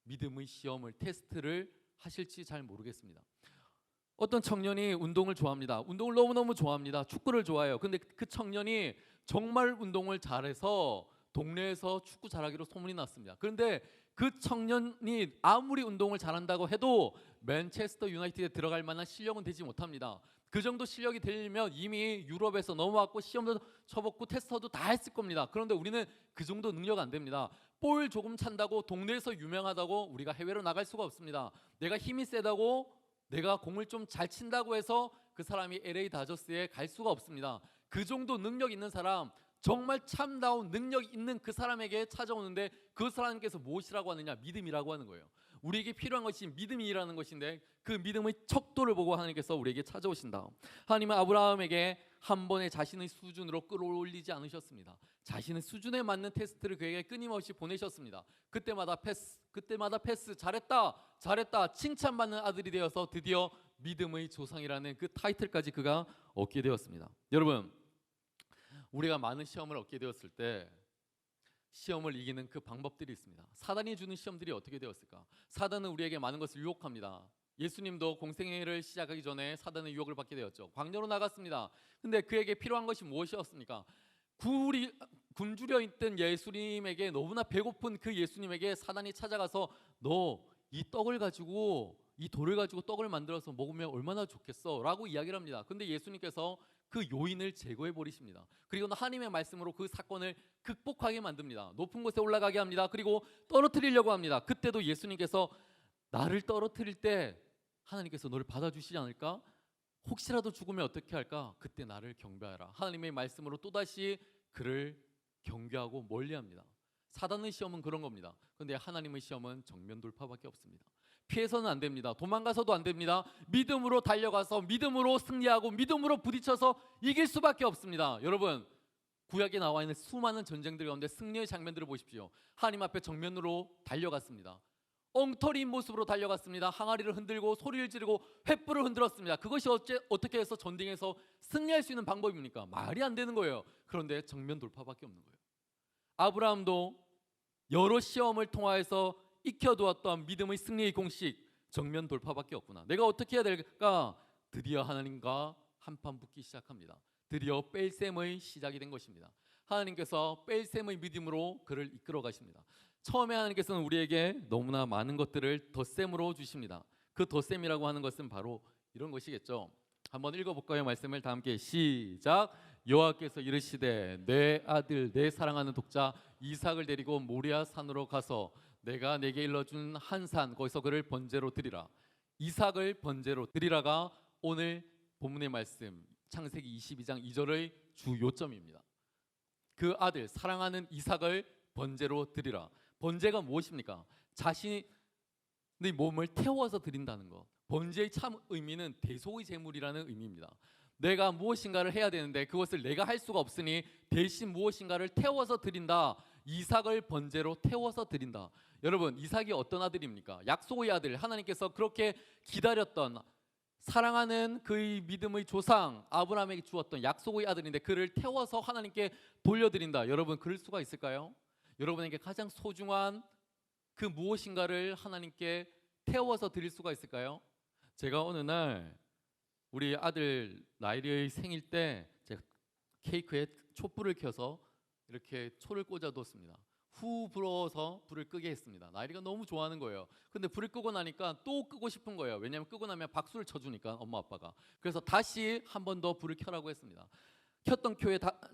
믿음의 시험을, 테스트를 하실지 잘 모르겠습니다. 어떤 청년이 운동을 좋아합니다. 운동을 너무너무 좋아합니다. 축구를 좋아해요. 근데 그 청년이 정말 운동을 잘해서 동네에서 축구 잘하기로 소문이 났습니다. 그런데 그 청년이 아무리 운동을 잘한다고 해도 맨체스터 유나이티드에 들어갈 만한 실력은 되지 못합니다. 그 정도 실력이 되려면 이미 유럽에서 넘어왔고 시험도 쳐봤고 테스트도 다 했을 겁니다. 그런데 우리는 그 정도 능력 안 됩니다. 볼 조금 찬다고 동네에서 유명하다고 우리가 해외로 나갈 수가 없습니다. 내가 힘이 세다고, 내가 공을 좀 잘 친다고 해서 그 사람이 LA 다저스에 갈 수가 없습니다. 그 정도 능력 있는 사람, 정말 참다운 능력 있는 그 사람에게 찾아오는데 그 사람께서 무엇이라고 하느냐? 믿음이라고 하는 거예요. 우리에게 필요한 것이 믿음이라는 것인데 그 믿음의 척도를 보고 하나님께서 우리에게 찾아오신다. 하나님은 아브라함에게 한 번에 자신의 수준으로 끌어올리지 않으셨습니다. 자신의 수준에 맞는 테스트를 그에게 끊임없이 보내셨습니다. 그때마다 패스, 잘했다 칭찬받는 아들이 되어서 드디어 믿음의 조상이라는 그 타이틀까지 그가 얻게 되었습니다. 여러분, 우리가 많은 시험을 얻게 되었을 때 시험을 이기는 그 방법들이 있습니다. 사단이 주는 시험들이 어떻게 되었을까? 사단은 우리에게 많은 것을 유혹합니다. 예수님도 공생애를 시작하기 전에 사단의 유혹을 받게 되었죠. 광야로 나갔습니다. 근데 그에게 필요한 것이 무엇이었습니까? 굶주려 있던 예수님에게, 너무나 배고픈 그 예수님에게 사단이 찾아가서 너 이 떡을 가지고, 이 돌을 가지고 떡을 만들어서 먹으면 얼마나 좋겠어 라고 이야기를 합니다. 근데 예수님께서 그 요인을 제거해 버리십니다. 그리고 하나님의 말씀으로 그 사건을 극복하게 만듭니다. 높은 곳에 올라가게 합니다. 그리고 떨어뜨리려고 합니다. 그때도 예수님께서 나를 떨어뜨릴 때 하나님께서 너를 받아주시지 않을까? 혹시라도 죽으면 어떻게 할까? 그때 나를 경배하라. 하나님의 말씀으로 또다시 그를 경배하고 멀리합니다. 사단의 시험은 그런 겁니다. 그런데 하나님의 시험은 정면 돌파밖에 없습니다. 피해서는 안 됩니다. 도망가서도 안 됩니다. 믿음으로 달려가서 믿음으로 승리하고 믿음으로 부딪혀서 이길 수밖에 없습니다. 여러분, 구약에 나와 있는 수많은 전쟁들 가운데 승리의 장면들을 보십시오. 하나님 앞에 정면으로 달려갔습니다. 엉터리인 모습으로 달려갔습니다. 항아리를 흔들고 소리를 지르고 횃불을 흔들었습니다. 그것이 어떻게 해서 전쟁에서 승리할 수 있는 방법입니까? 말이 안 되는 거예요. 그런데 정면 돌파밖에 없는 거예요. 아브라함도 여러 시험을 통하여서 익혀두었던 믿음의 승리의 공식, 정면 돌파밖에 없구나. 내가 어떻게 해야 될까? 드디어 하나님과 한판 붙기 시작합니다. 드디어 뺄셈의 시작이 된 것입니다. 하나님께서 뺄셈의 믿음으로 그를 이끌어 가십니다. 처음에 하나님께서는 우리에게 너무나 많은 것들을 덧셈으로 주십니다. 그 덧셈이라고 하는 것은 바로 이런 것이겠죠. 한번 읽어볼까요? 말씀을 다 함께 시작. 여호와께서 이르시되 내 아들 내 사랑하는 독자 이삭을 데리고 모리아 산으로 가서 내가 내게 일러준 한 산 거기서 그를 번제로 드리라. 이삭을 번제로 드리라가 오늘 본문의 말씀 창세기 22장 2절의 주 요점입니다. 그 아들 사랑하는 이삭을 번제로 드리라. 번제가 무엇입니까? 자신의 몸을 태워서 드린다는 것. 번제의 참 의미는 대속의 제물이라는 의미입니다. 내가 무엇인가를 해야 되는데 그것을 내가 할 수가 없으니 대신 무엇인가를 태워서 드린다. 이삭을 번제로 태워서 드린다. 여러분, 이삭이 어떤 아들입니까? 약속의 아들, 하나님께서 그렇게 기다렸던 사랑하는 그의 믿음의 조상 아브라함에게 주었던 약속의 아들인데 그를 태워서 하나님께 돌려드린다. 여러분, 그럴 수가 있을까요? 여러분에게 가장 소중한 그 무엇인가를 하나님께 태워서 드릴 수가 있을까요? 제가 어느 날 우리 아들 나일이의 생일 때 제가 케이크에 촛불을 켜서 이렇게 초를 꽂아뒀습니다. 후 불어서 불을 끄게 했습니다. 나일이가 너무 좋아하는 거예요. 근데 불을 끄고 나니까 또 끄고 싶은 거예요. 왜냐하면 끄고 나면 박수를 쳐주니까 엄마 아빠가. 그래서 다시 한 번 더 불을 켜라고 했습니다. 켰던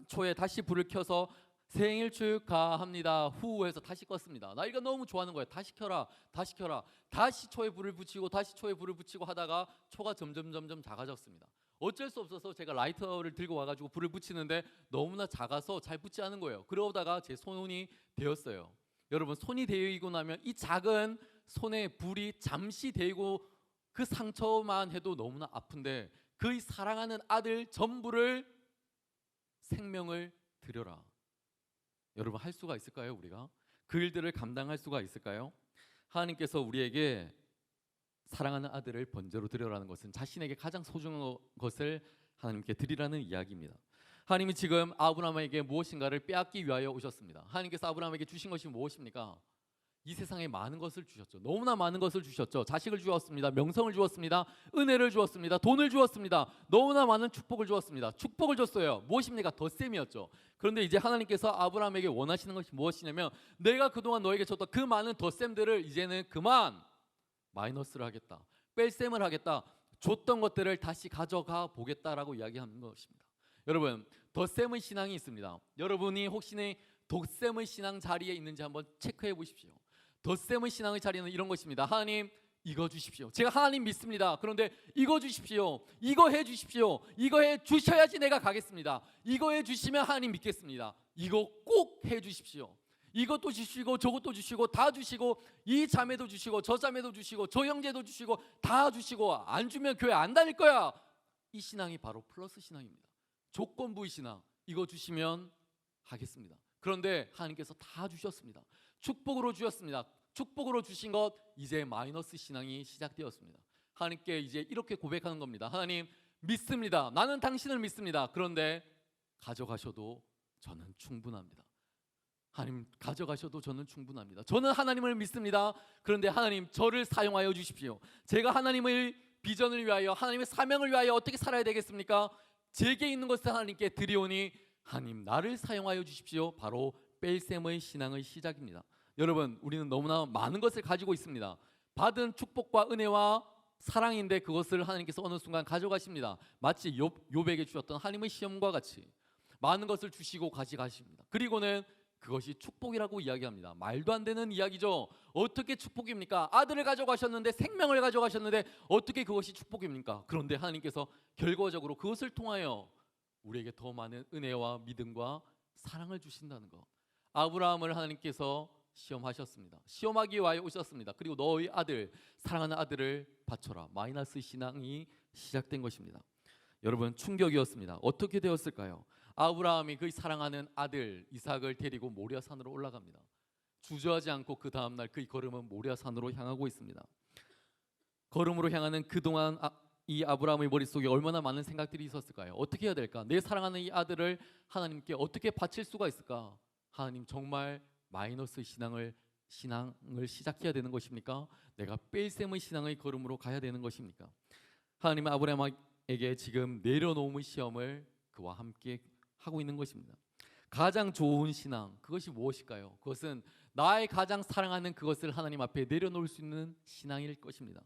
초에 다시 불을 켜서 생일 축하합니다 후 해서 다시 껐습니다. 나일이가 너무 좋아하는 거예요. 다시 켜라 다시 켜라. 다시 초에 불을 붙이고 다시 초에 불을 붙이고 하다가 초가 점점 작아졌습니다. 어쩔 수 없어서 제가 라이터를 들고 와가지고 불을 붙이는데 너무나 작아서 잘 붙지 않은 거예요. 그러다가 제 손이 데였어요. 여러분, 손이 데이고 나면 이 작은 손에 불이 잠시 데이고 그 상처만 해도 너무나 아픈데 그의 사랑하는 아들 전부를 생명을 드려라. 여러분, 할 수가 있을까요? 우리가 그 일들을 감당할 수가 있을까요? 하나님께서 우리에게 사랑하는 아들을 번제로 드려라는 것은 자신에게 가장 소중한 것을 하나님께 드리라는 이야기입니다. 하나님이 지금 아브라함에게 무엇인가를 빼앗기 위하여 오셨습니다. 하나님께서 아브라함에게 주신 것이 무엇입니까? 이 세상에 많은 것을 주셨죠. 너무나 많은 것을 주셨죠. 자식을 주었습니다. 명성을 주었습니다. 은혜를 주었습니다. 돈을 주었습니다. 너무나 많은 축복을 주었습니다. 축복을 줬어요. 무엇입니까? 덧셈이었죠. 그런데 이제 하나님께서 아브라함에게 원하시는 것이 무엇이냐면 내가 그동안 너에게 줬던 그 많은 덧셈들을 이제는 그만 마이너스를 하겠다. 뺄셈을 하겠다. 줬던 것들을 다시 가져가 보겠다라고 이야기하는 것입니다. 여러분, 덧셈의 신앙이 있습니다. 여러분이 혹시 덧셈의 신앙 자리에 있는지 한번 체크해 보십시오. 덧셈의 신앙의 자리는 이런 것입니다. 하나님, 이거 주십시오. 제가 하나님 믿습니다. 그런데 이거 주십시오. 이거 해 주십시오. 이거 해 주셔야지 내가 가겠습니다. 이거 해 주시면 하나님 믿겠습니다. 이거 꼭 해 주십시오. 이것도 주시고 저것도 주시고 다 주시고 이 자매도 주시고 저 자매도 주시고 저 형제도 주시고 다 주시고 안 주면 교회 안 다닐 거야. 이 신앙이 바로 플러스 신앙입니다. 조건부의 신앙. 이거 주시면 하겠습니다. 그런데 하나님께서 다 주셨습니다. 축복으로 주셨습니다. 축복으로 주신 것 이제 마이너스 신앙이 시작되었습니다. 하나님께 이제 이렇게 고백하는 겁니다. 하나님, 믿습니다. 나는 당신을 믿습니다. 그런데 가져가셔도 저는 충분합니다. 하나님, 가져가셔도 저는 충분합니다. 저는 하나님을 믿습니다. 그런데 하나님, 저를 사용하여 주십시오. 제가 하나님의 비전을 위하여 하나님의 사명을 위하여 어떻게 살아야 되겠습니까? 제게 있는 것을 하나님께 드리오니 하나님, 나를 사용하여 주십시오. 바로 뺄셈의 신앙의 시작입니다. 여러분, 우리는 너무나 많은 것을 가지고 있습니다. 받은 축복과 은혜와 사랑인데 그것을 하나님께서 어느 순간 가져가십니다. 마치 욥에게 주셨던 하나님의 시험과 같이 많은 것을 주시고 가져가십니다. 그리고는 그것이 축복이라고 이야기합니다. 말도 안 되는 이야기죠. 어떻게 축복입니까? 아들을 가져가셨는데, 생명을 가져가셨는데 어떻게 그것이 축복입니까? 그런데 하나님께서 결과적으로 그것을 통하여 우리에게 더 많은 은혜와 믿음과 사랑을 주신다는 것. 아브라함을 하나님께서 시험하셨습니다. 시험하기 위하여 오셨습니다. 그리고 너희 아들, 사랑하는 아들을 바쳐라. 마이너스 신앙이 시작된 것입니다. 여러분, 충격이었습니다. 어떻게 되었을까요? 아브라함이 그 사랑하는 아들 이삭을 데리고 모리아산으로 올라갑니다. 주저하지 않고 그 다음날 그 걸음은 모리아산으로 향하고 있습니다. 걸음으로 향하는 그동안 이 아브라함의 머릿속에 얼마나 많은 생각들이 있었을까요? 어떻게 해야 될까? 내 사랑하는 이 아들을 하나님께 어떻게 바칠 수가 있을까? 하나님, 정말 마이너스 신앙을 시작해야 되는 것입니까? 내가 뺄셈의 신앙의 걸음으로 가야 되는 것입니까? 하나님은 아브라함에게 지금 내려놓음의 시험을 그와 함께 하고 있는 것입니다. 가장 좋은 신앙, 그것이 무엇일까요? 그것은 나의 가장 사랑하는 그것을 하나님 앞에 내려놓을 수 있는 신앙일 것입니다.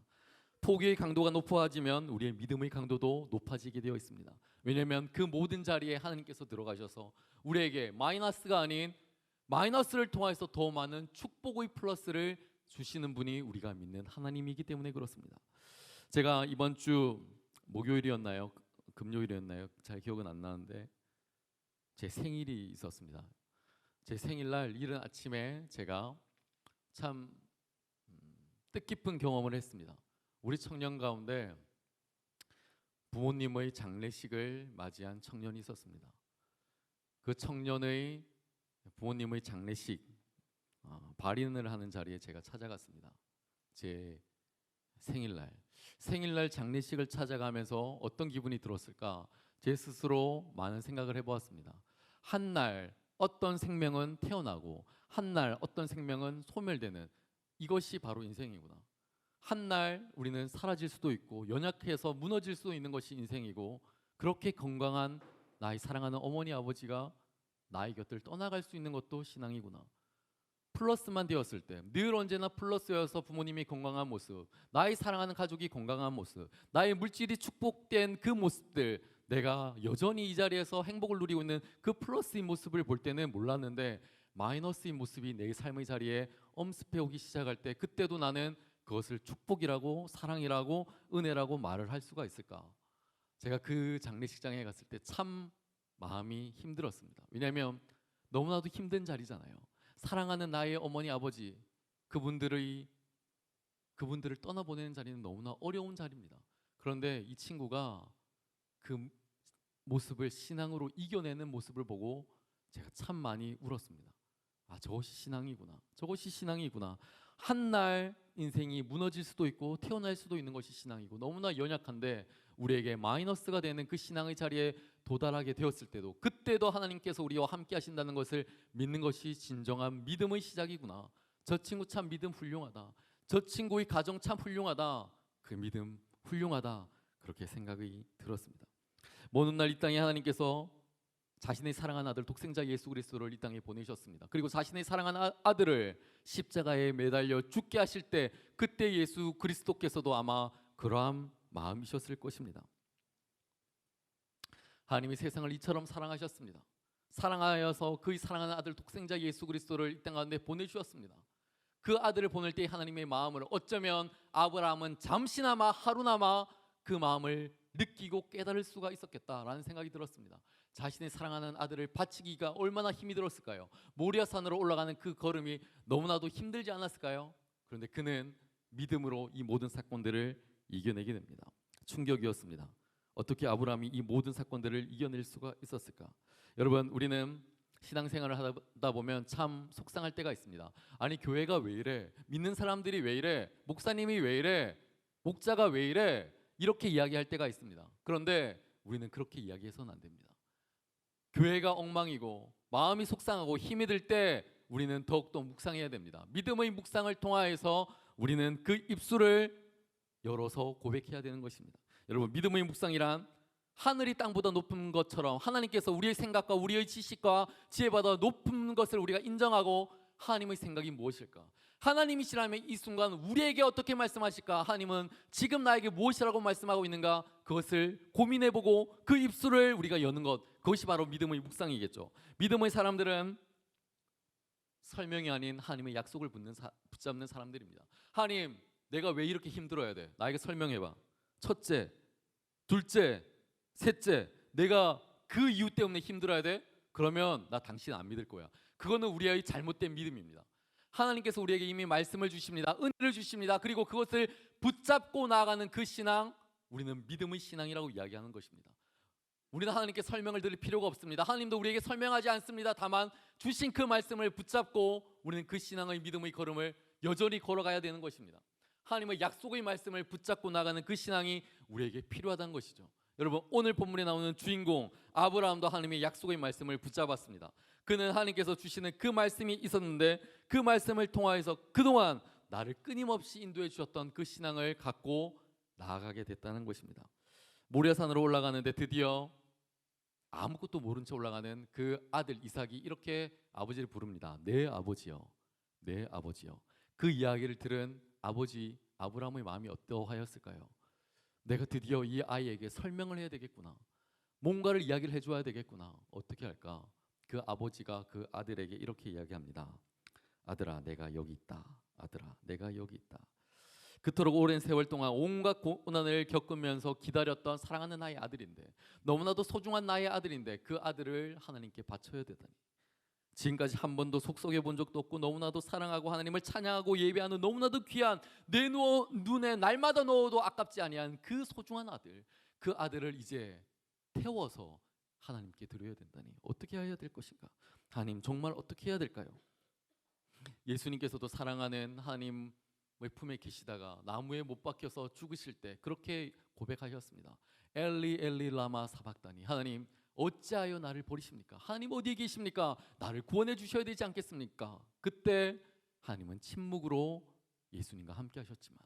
포기의 강도가 높아지면 우리의 믿음의 강도도 높아지게 되어 있습니다. 왜냐하면 그 모든 자리에 하나님께서 들어가셔서 우리에게 마이너스가 아닌 마이너스를 통해서 더 많은 축복의 플러스를 주시는 분이 우리가 믿는 하나님이기 때문에 그렇습니다. 제가 이번 주 목요일이었나요? 금요일이었나요? 잘 기억은 안 나는데 제 생일이 있었습니다. 제 생일날 이른 아침에 제가 참 뜻깊은 경험을 했습니다. 우리 청년 가운데 부모님의 장례식을 맞이한 청년이 있었습니다. 그 청년의 부모님의 장례식 발인을 하는 자리에 제가 찾아갔습니다. 제 생일날 장례식을 찾아가면서 어떤 기분이 들었을까? 제 스스로 많은 생각을 해보았습니다. 한날 어떤 생명은 태어나고 한날 어떤 생명은 소멸되는, 이것이 바로 인생이구나. 한날 우리는 사라질 수도 있고 연약해서 무너질 수도 있는 것이 인생이고, 그렇게 건강한 나의 사랑하는 어머니 아버지가 나의 곁을 떠나갈 수 있는 것도 신앙이구나. 플러스만 되었을 때, 늘 언제나 플러스여서 부모님이 건강한 모습, 나의 사랑하는 가족이 건강한 모습, 나의 물질이 축복된 그 모습들, 내가 여전히 이 자리에서 행복을 누리고 있는 그 플러스의 모습을 볼 때는 몰랐는데, 마이너스의 모습이 내 삶의 자리에 엄습해 오기 시작할 때, 그때도 나는 그것을 축복이라고 사랑이라고 은혜라고 말을 할 수가 있을까? 제가 그 장례식장에 갔을 때 참 마음이 힘들었습니다. 왜냐하면 너무나도 힘든 자리잖아요. 사랑하는 나의 어머니 아버지, 그분들을 떠나보내는 자리는 너무나 어려운 자리입니다. 그런데 이 친구가 그 모습을 신앙으로 이겨내는 모습을 보고 제가 참 많이 울었습니다. 아, 저것이 신앙이구나. 저것이 신앙이구나. 한날 인생이 무너질 수도 있고 태어날 수도 있는 것이 신앙이고, 너무나 연약한데 우리에게 마이너스가 되는 그 신앙의 자리에 도달하게 되었을 때도, 그때도 하나님께서 우리와 함께 하신다는 것을 믿는 것이 진정한 믿음의 시작이구나. 저 친구 참 믿음 훌륭하다. 저 친구의 가정 참 훌륭하다. 그 믿음 훌륭하다. 그렇게 생각이 들었습니다. 먼 훗날 이 땅에 하나님께서 자신의 사랑하는 아들 독생자 예수 그리스도를 이 땅에 보내셨습니다. 그리고 자신의 사랑하는 아들을 십자가에 매달려 죽게 하실 때, 그때 예수 그리스도께서도 아마 그러한 마음이셨을 것입니다. 하나님이 세상을 이처럼 사랑하셨습니다. 사랑하여서 그의 사랑하는 아들 독생자 예수 그리스도를 이 땅 가운데 보내주셨습니다. 그 아들을 보낼 때 하나님의 마음을 어쩌면 아브라함은 잠시나마 하루나마 그 마음을 느끼고 깨달을 수가 있었겠다라는 생각이 들었습니다. 자신의 사랑하는 아들을 바치기가 얼마나 힘이 들었을까요? 모리아산으로 올라가는 그 걸음이 너무나도 힘들지 않았을까요? 그런데 그는 믿음으로 이 모든 사건들을 이겨내게 됩니다. 충격이었습니다. 어떻게 아브라함이 이 모든 사건들을 이겨낼 수가 있었을까? 여러분, 우리는 신앙생활을 하다 보면 참 속상할 때가 있습니다. 아니, 교회가 왜 이래? 믿는 사람들이 왜 이래? 목사님이 왜 이래? 목자가 왜 이래? 이렇게 이야기할 때가 있습니다. 그런데 우리는 그렇게 이야기해서는 안 됩니다. 교회가 엉망이고 마음이 속상하고 힘이 들 때 우리는 더욱더 묵상해야 됩니다. 믿음의 묵상을 통하여서 우리는 그 입술을 열어서 고백해야 되는 것입니다. 여러분, 믿음의 묵상이란 하늘이 땅보다 높은 것처럼 하나님께서 우리의 생각과 우리의 지식과 지혜보다 높은 것을 우리가 인정하고, 하나님의 생각이 무엇일까? 하나님이시라면 이 순간 우리에게 어떻게 말씀하실까? 하나님은 지금 나에게 무엇이라고 말씀하고 있는가? 그것을 고민해보고 그 입술을 우리가 여는 것, 그것이 바로 믿음의 묵상이겠죠. 믿음의 사람들은 설명이 아닌 하나님의 약속을 붙잡는 사람들입니다. 하나님, 내가 왜 이렇게 힘들어야 돼? 나에게 설명해봐. 첫째, 둘째, 셋째, 내가 그 이유 때문에 힘들어야 돼? 그러면 나 당신 안 믿을 거야. 그거는 우리의 잘못된 믿음입니다. 하나님께서 우리에게 이미 말씀을 주십니다. 은혜를 주십니다. 그리고 그것을 붙잡고 나아가는 그 신앙, 우리는 믿음의 신앙이라고 이야기하는 것입니다. 우리는 하나님께 설명을 드릴 필요가 없습니다. 하나님도 우리에게 설명하지 않습니다. 다만 주신 그 말씀을 붙잡고 우리는 그 신앙의 믿음의 걸음을 여전히 걸어가야 되는 것입니다. 하나님의 약속의 말씀을 붙잡고 나가는 그 신앙이 우리에게 필요하다는 것이죠. 여러분, 오늘 본문에 나오는 주인공 아브라함도 하나님의 약속의 말씀을 붙잡았습니다. 그는 하나님께서 주시는 그 말씀이 있었는데 그 말씀을 통하여서 그동안 나를 끊임없이 인도해 주셨던 그 신앙을 갖고 나아가게 됐다는 것입니다. 모리아산으로 올라가는데 드디어 아무것도 모른 채 올라가는 그 아들 이삭이 이렇게 아버지를 부릅니다. 내 아버지여, 내 아버지여. 그 이야기를 들은 아버지 아브라함의 마음이 어떠하였을까요? 내가 드디어 이 아이에게 설명을 해야 되겠구나. 뭔가를 이야기를 해줘야 되겠구나. 어떻게 할까? 그 아버지가 그 아들에게 이렇게 이야기합니다. 아들아, 내가 여기 있다. 아들아, 내가 여기 있다. 그토록 오랜 세월 동안 온갖 고난을 겪으면서 기다렸던 사랑하는 나의 아들인데, 너무나도 소중한 나의 아들인데 그 아들을 하나님께 바쳐야 되다니. 지금까지 한 번도 속썩여 본 적도 없고 너무나도 사랑하고 하나님을 찬양하고 예배하는 너무나도 귀한 내 눈에 날마다 넣어도 아깝지 아니한 그 소중한 아들, 그 아들을 이제 태워서 하나님께 드려야 된다니. 어떻게 해야 될 것인가? 하나님, 정말 어떻게 해야 될까요? 예수님께서도 사랑하는 하나님의 품에 계시다가 나무에 못 박혀서 죽으실 때 그렇게 고백하셨습니다. 엘리 엘리 라마 사박다니. 하나님, 어찌하여 나를 버리십니까? 하나님 어디에 계십니까? 나를 구원해 주셔야 되지 않겠습니까? 그때 하나님은 침묵으로 예수님과 함께 하셨지만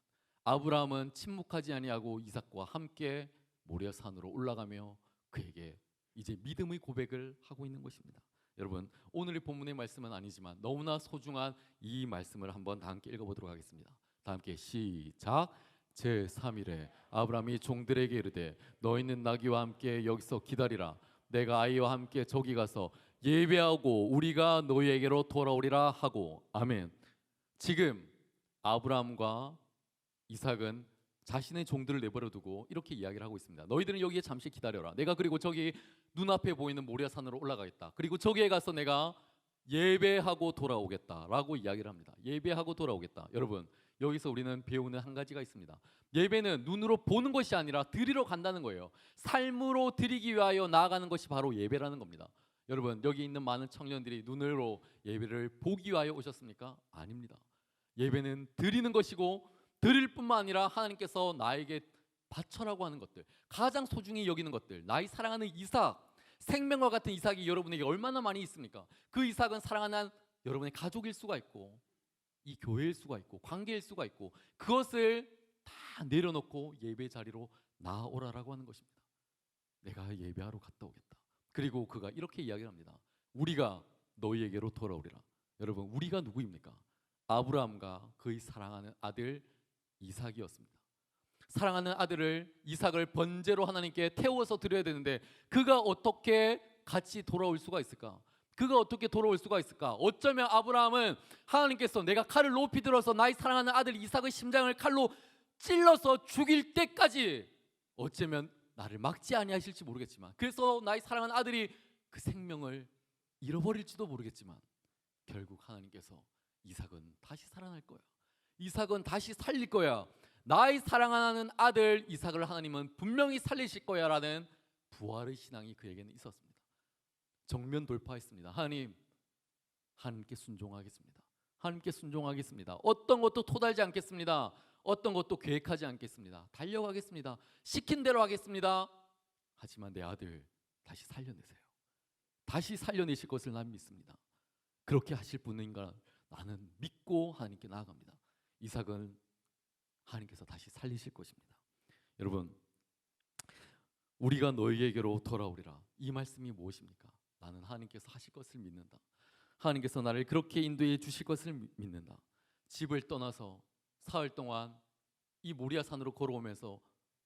아브라함은 침묵하지 아니하고 이삭과 함께 모리아 산으로 올라가며 그에게 이제 믿음의 고백을 하고 있는 것입니다. 여러분, 오늘의 본문의 말씀은 아니지만 너무나 소중한 이 말씀을 한번 다 함께 읽어보도록 하겠습니다. 다 함께 시작. 제3일에 아브라함이 종들에게 이르되 너희는 나귀와 함께 여기서 기다리라. 내가 아이와 함께 저기 가서 예배하고 우리가 너희에게로 돌아오리라 하고. 아멘. 지금 아브라함과 이삭은 자신의 종들을 내버려 두고 이렇게 이야기를 하고 있습니다. 너희들은 여기에 잠시 기다려라. 내가 그리고 저기 눈앞에 보이는 모리아 산으로 올라가겠다. 그리고 저기에 가서 내가 예배하고 돌아오겠다라고 이야기를 합니다. 예배하고 돌아오겠다. 여러분, 여기서 우리는 배우는 한 가지가 있습니다. 예배는 눈으로 보는 것이 아니라 드리러 간다는 거예요. 삶으로 드리기 위하여 나아가는 것이 바로 예배라는 겁니다. 여러분, 여기 있는 많은 청년들이 눈으로 예배를 보기 위하여 오셨습니까? 아닙니다. 예배는 드리는 것이고 드릴 뿐만 아니라 하나님께서 나에게 바쳐라고 하는 것들, 가장 소중히 여기는 것들, 나의 사랑하는 이삭, 생명과 같은 이삭이 여러분에게 얼마나 많이 있습니까? 그 이삭은 사랑하는 여러분의 가족일 수가 있고 이 교회일 수가 있고 관계일 수가 있고 그것을 다 내려놓고 예배 자리로 나아오라라고 하는 것입니다. 내가 예배하러 갔다 오겠다. 그리고 그가 이렇게 이야기를 합니다. 우리가 너희에게로 돌아오리라. 여러분, 우리가 누구입니까? 아브라함과 그의 사랑하는 아들 이삭이었습니다. 사랑하는 아들을 이삭을 번제로 하나님께 태워서 드려야 되는데 그가 어떻게 같이 돌아올 수가 있을까? 그가 어떻게 돌아올 수가 있을까? 어쩌면 아브라함은 하나님께서 내가 칼을 높이 들어서 나의 사랑하는 아들 이삭의 심장을 칼로 찔러서 죽일 때까지 어쩌면 나를 막지 아니하실지 모르겠지만, 그래서 나의 사랑하는 아들이 그 생명을 잃어버릴지도 모르겠지만 결국 하나님께서 이삭은 다시 살아날 거야. 이삭은 다시 살릴 거야. 나의 사랑하는 아들 이삭을 하나님은 분명히 살리실 거야 라는 부활의 신앙이 그에게는 있었습니다. 정면 돌파했습니다. 하나님께 순종하겠습니다. 하나님께 순종하겠습니다. 어떤 것도 토달지 않겠습니다. 어떤 것도 계획하지 않겠습니다. 달려가겠습니다. 시킨 대로 하겠습니다. 하지만 내 아들 다시 살려내세요. 다시 살려내실 것을 난 믿습니다. 그렇게 하실 분인가 나는 믿고 하나님께 나아갑니다. 이삭은 하나님께서 다시 살리실 것입니다. 여러분, 우리가 너희에게로 돌아오리라. 이 말씀이 무엇입니까? 나는 하나님께서 하실 것을 믿는다. 하나님께서 나를 그렇게 인도해 주실 것을 믿는다. 집을 떠나서 사흘 동안 이 모리아 산으로 걸어오면서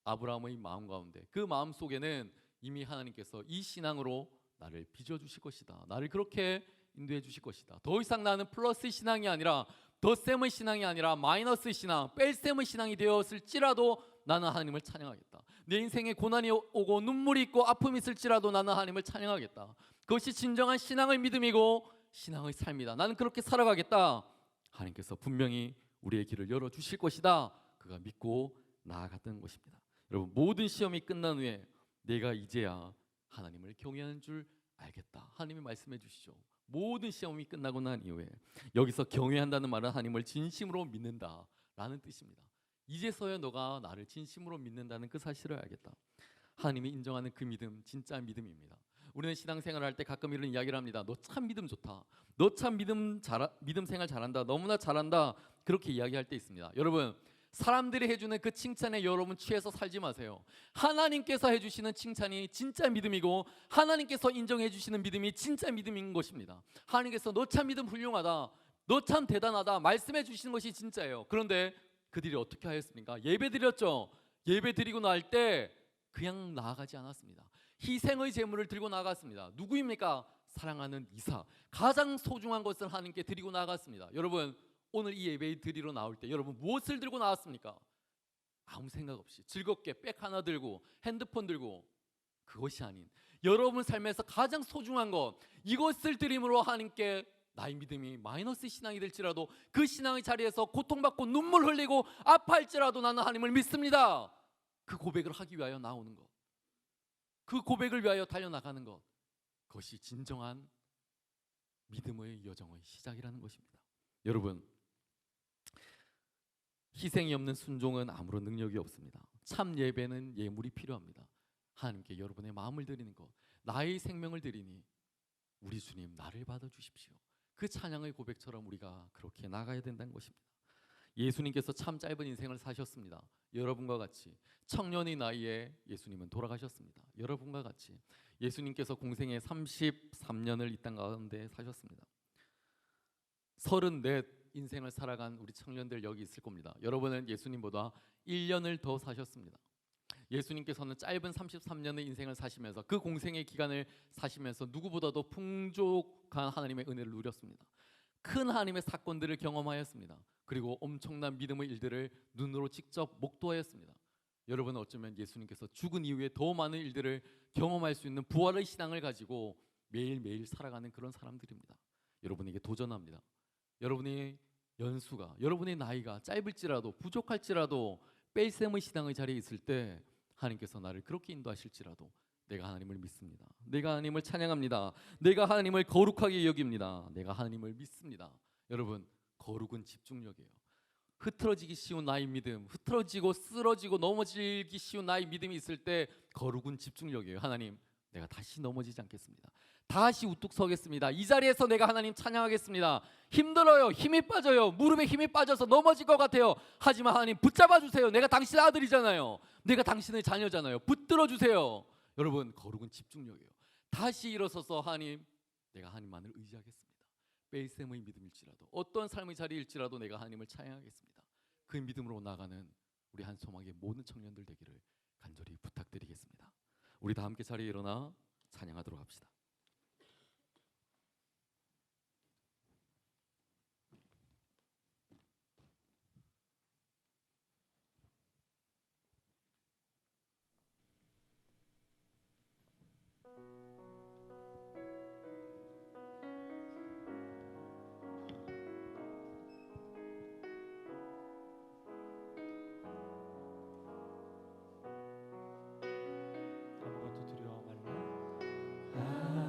아브라함의 마음 가운데, 그 마음 속에는 이미 하나님께서 이 신앙으로 나를 빚어 주실 것이다. 나를 그렇게 인도해 주실 것이다. 더 이상 나는 플러스 신앙이 아니라 덧셈의 신앙이 아니라 마이너스 신앙, 뺄셈의 신앙이 되었을지라도 나는 하나님을 찬양하겠다. 내 인생에 고난이 오고 눈물이 있고 아픔이 있을지라도 나는 하나님을 찬양하겠다. 그것이 진정한 신앙의 믿음이고 신앙의 삶이다. 나는 그렇게 살아가겠다. 하나님께서 분명히 우리의 길을 열어주실 것이다. 그가 믿고 나아갔던 것입니다. 여러분, 모든 시험이 끝난 후에 내가 이제야 하나님을 경외하는 줄 알겠다. 하나님이 말씀해 주시죠. 모든 시험이 끝나고 난 이후에, 여기서 경외한다는 말은 하나님을 진심으로 믿는다라는 뜻입니다. 이제서야 너가 나를 진심으로 믿는다는 그 사실을 알겠다. 하나님이 인정하는 그 믿음, 진짜 믿음입니다. 우리는 신앙생활을 할 때 가끔 이런 이야기를 합니다. 너 참 믿음 좋다. 너 참 믿음 생활 잘한다. 너무나 잘한다. 그렇게 이야기할 때 있습니다. 여러분, 사람들이 해주는 그 칭찬에 여러분 취해서 살지 마세요. 하나님께서 해주시는 칭찬이 진짜 믿음이고, 하나님께서 인정해 주시는 믿음이 진짜 믿음인 것입니다. 하나님께서 너 참 믿음 훌륭하다, 너 참 대단하다 말씀해 주시는 것이 진짜예요. 그런데 그들이 어떻게 하였습니까? 예배 드렸죠. 예배 드리고 날 때 그냥 나아가지 않았습니다. 희생의 제물을 들고 나아갔습니다. 누구입니까? 사랑하는 이삭, 가장 소중한 것을 하나님께 드리고 나아갔습니다. 여러분, 오늘 이 예배 드리러 나올 때 여러분 무엇을 들고 나왔습니까? 아무 생각 없이 즐겁게 백 하나 들고 핸드폰 들고, 그것이 아닌 여러분 삶에서 가장 소중한 것, 이것을 드림으로 하나님께 나의 믿음이 마이너스 신앙이 될지라도 그 신앙의 자리에서 고통받고 눈물 흘리고 아파할지라도 나는 하나님을 믿습니다. 그 고백을 하기 위하여 나오는 것, 그 고백을 위하여 달려나가는 것, 그것이 진정한 믿음의 여정의 시작이라는 것입니다. 여러분, 희생이 없는 순종은 아무런 능력이 없습니다. 참 예배는 예물이 필요합니다. 하나님께 여러분의 마음을 드리는 것, 나의 생명을 드리니 우리 주님 나를 받아주십시오. 그 찬양의 고백처럼 우리가 그렇게 나가야 된다는 것입니다. 예수님께서 참 짧은 인생을 사셨습니다. 여러분과 같이 청년의 나이에 예수님은 돌아가셨습니다. 여러분과 같이 예수님께서 공생의 33년을 이 땅 가운데 사셨습니다. 34 인생을 살아간 우리 청년들 여기 있을 겁니다. 여러분은 예수님보다 1년을 더 사셨습니다. 예수님께서는 짧은 33년의 인생을 사시면서, 그 공생의 기간을 사시면서 누구보다도 풍족한 하나님의 은혜를 누렸습니다. 큰 하나님의 사건들을 경험하였습니다. 그리고 엄청난 믿음의 일들을 눈으로 직접 목도하였습니다. 여러분은 어쩌면 예수님께서 죽은 이후에 더 많은 일들을 경험할 수 있는 부활의 신앙을 가지고 매일매일 살아가는 그런 사람들입니다. 여러분에게 도전합니다. 여러분의 연수가, 여러분의 나이가 짧을지라도 부족할지라도 뺄셈의 신앙의 자리에 있을 때 하나님께서 나를 그렇게 인도하실지라도 내가 하나님을 믿습니다. 내가 하나님을 찬양합니다. 내가 하나님을 거룩하게 여깁니다. 내가 하나님을 믿습니다. 여러분, 거룩은 집중력이에요. 흐트러지기 쉬운 나의 믿음, 흐트러지고 쓰러지고 넘어지기 쉬운 나의 믿음이 있을 때 거룩은 집중력이에요. 하나님, 내가 다시 넘어지지 않겠습니다. 다시 우뚝 서겠습니다. 이 자리에서 내가 하나님 찬양하겠습니다. 힘들어요. 힘이 빠져요. 무릎에 힘이 빠져서 넘어질 것 같아요. 하지만 하나님 붙잡아 주세요. 내가 당신 아들이잖아요. 내가 당신의 자녀잖아요. 붙들어 주세요. 여러분, 거룩은 집중력이에요. 다시 일어서서 하나님, 내가 하나님만을 의지하겠습니다. 뺄셈의 믿음일지라도, 어떤 삶의 자리일지라도 내가 하나님을 찬양하겠습니다. 그 믿음으로 나가는 우리 한소망의 모든 청년들 되기를 간절히 부탁드리겠습니다. 우리 다 함께 자리에 일어나 찬양하도록 합시다. 아무것도 두려워 말라.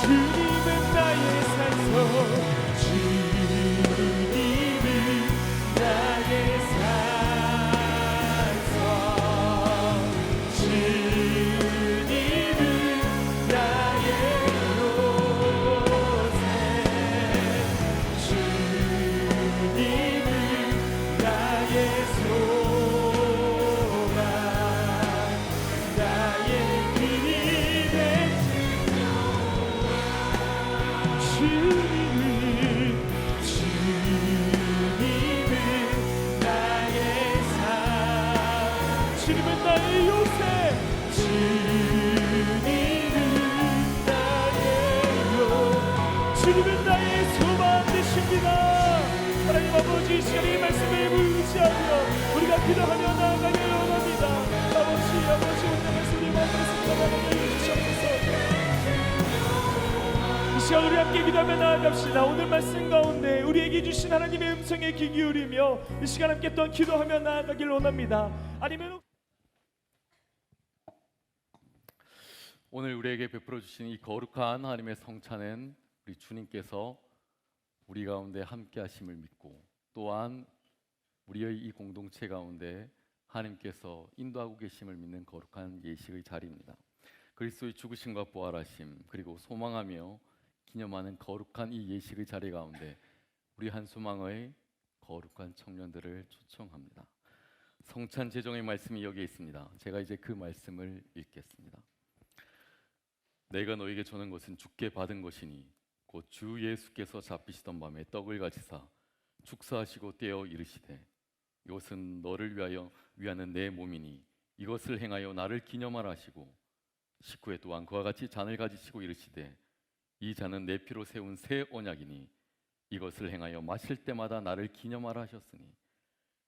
주님은 나의 산소 주님은 나의 산소 주님은 나의 요새 주님은 나의 소망 나의 기대 주님은 나의 삶 주님은 나의 요새 주님은 나의 요 주님은 나의 소망 되십니다. 하나님 아버지 이 시간에 이 말씀을 의지하며 우리가 기도하며 나아가길 원합니다. 아버지 오늘 말씀을 마음으로 생각하며 주시옵소서. 이 시간 우리 함께 기도하며 나아갑시다. 오늘 말씀 가운데 우리에게 주신 하나님의 음성에 귀 기울이며 이 시간 함께 또한 기도하며 나아가길 원합니다. 아니면 오늘 우리에게 베풀어 주신 이 거룩한 하나님의 성찬은 우리 주님께서 우리 가운데 함께 하심을 믿고 또한 우리의 이 공동체 가운데 하나님께서 인도하고 계심을 믿는 거룩한 예식의 자리입니다. 그리스도의 죽으심과 부활하심 그리고 소망하며 기념하는 거룩한 이 예식의 자리 가운데 우리 한수망의 거룩한 청년들을 초청합니다. 성찬 제정의 말씀이 여기에 있습니다. 제가 이제 그 말씀을 읽겠습니다. 내가 너에게 주는 것은 주께 받은 것이니 곧 주 예수께서 잡히시던 밤에 떡을 가지사 축사하시고 떼어 이르시되 이것은 너를 위하는 내 몸이니 이것을 행하여 나를 기념하라 하시고 식후에 또한 그와 같이 잔을 가지시고 이르시되 이 잔은 내 피로 세운 새 언약이니 이것을 행하여 마실 때마다 나를 기념하라 하셨으니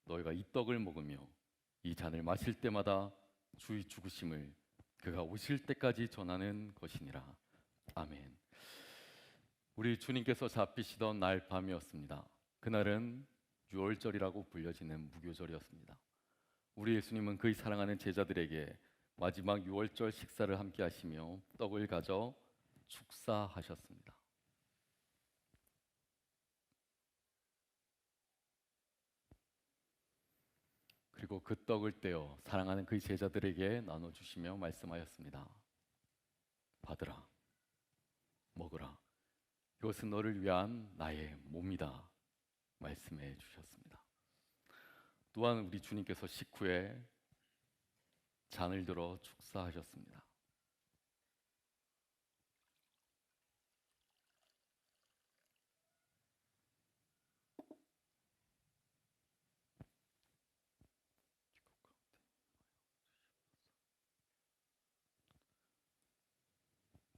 너희가 이 떡을 먹으며 이 잔을 마실 때마다 주의 죽으심을 그가 오실 때까지 전하는 것이니라. 아멘. 우리 주님께서 잡히시던 날 밤이었습니다. 그날은 유월절이라고 불려지는 무교절이었습니다. 우리 예수님은 그의 사랑하는 제자들에게 마지막 유월절 식사를 함께 하시며 떡을 가져 축사하셨습니다. 그리고 그 떡을 떼어 사랑하는 그의 제자들에게 나눠주시며 말씀하였습니다. 받으라, 먹으라. 이것은 너를 위한 나의 몸이다. 말씀해 주셨습니다. 또한 우리 주님께서 식후에 잔을 들어 축사하셨습니다.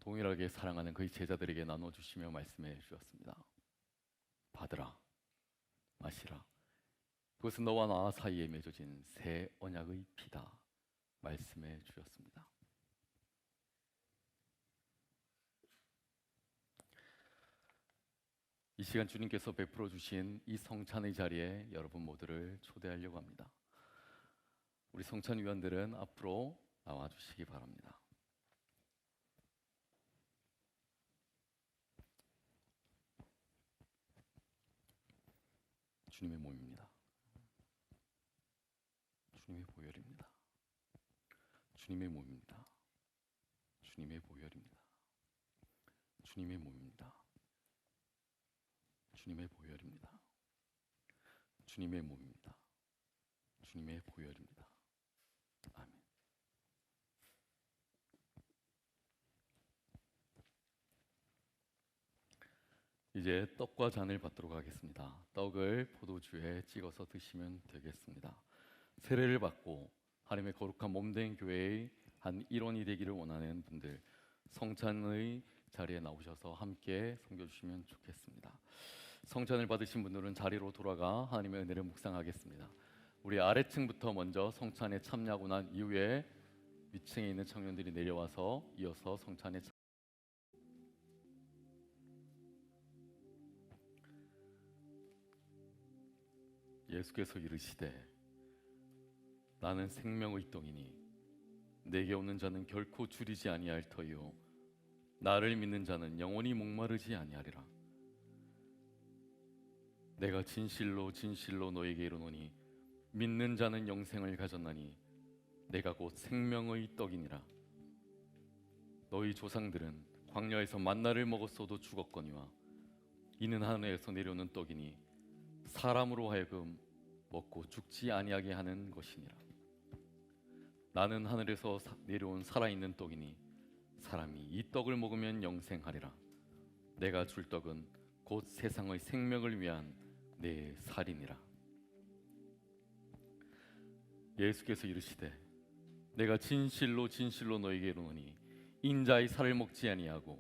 동일하게 사랑하는 그의 제자들에게 나눠주시며 말씀해 주셨습니다. 받으라, 마시라. 그것은 너와 나 사이에 맺어진 새 언약의 피다. 말씀해 주셨습니다. 이 시간 주님께서 베풀어 주신 이 성찬의 자리에 여러분 모두를 초대하려고 합니다. 우리 성찬위원들은 앞으로 나와 주시기 바랍니다. 주님의 몸입니다. 주님의 보혈입니다. 주님의 몸입니다. 주님의 보혈입니다. 주님의 몸입니다. 주님의 보혈입니다. 주님의 몸입니다. 주님의 보혈입니다. 아멘. 이제 떡과 잔을 받도록 하겠습니다. 떡을 포도주에 찍어서 드시면 되겠습니다. 세례를 받고 하나님의 거룩한 몸된 교회의 한 일원이 되기를 원하는 분들, 성찬의 자리에 나오셔서 함께 섬겨주시면 좋겠습니다. 성찬을 받으신 분들은 자리로 돌아가 하나님의 은혜를 묵상하겠습니다. 우리 아래층부터 먼저 성찬에 참여하고 난 이후에 위층에 있는 청년들이 내려와서 이어서 성찬에 예수께서 이르시되 나는 생명의 떡이니 내게 오는 자는 결코 줄이지 아니할 터이요 나를 믿는 자는 영원히 목마르지 아니하리라. 내가 진실로 진실로 너에게 이르노니 믿는 자는 영생을 가졌나니 내가 곧 생명의 떡이니라. 너희 조상들은 광야에서 만나를 먹었어도 죽었거니와 이는 하늘에서 내려오는 떡이니 사람으로 하여금 먹고 죽지 아니하게 하는 것이니라. 나는 하늘에서 내려온 살아있는 떡이니 사람이 이 떡을 먹으면 영생하리라. 내가 줄 떡은 곧 세상의 생명을 위한 내 살이니라. 예수께서 이르시되 내가 진실로 진실로 너에게 이르노니 인자의 살을 먹지 아니하고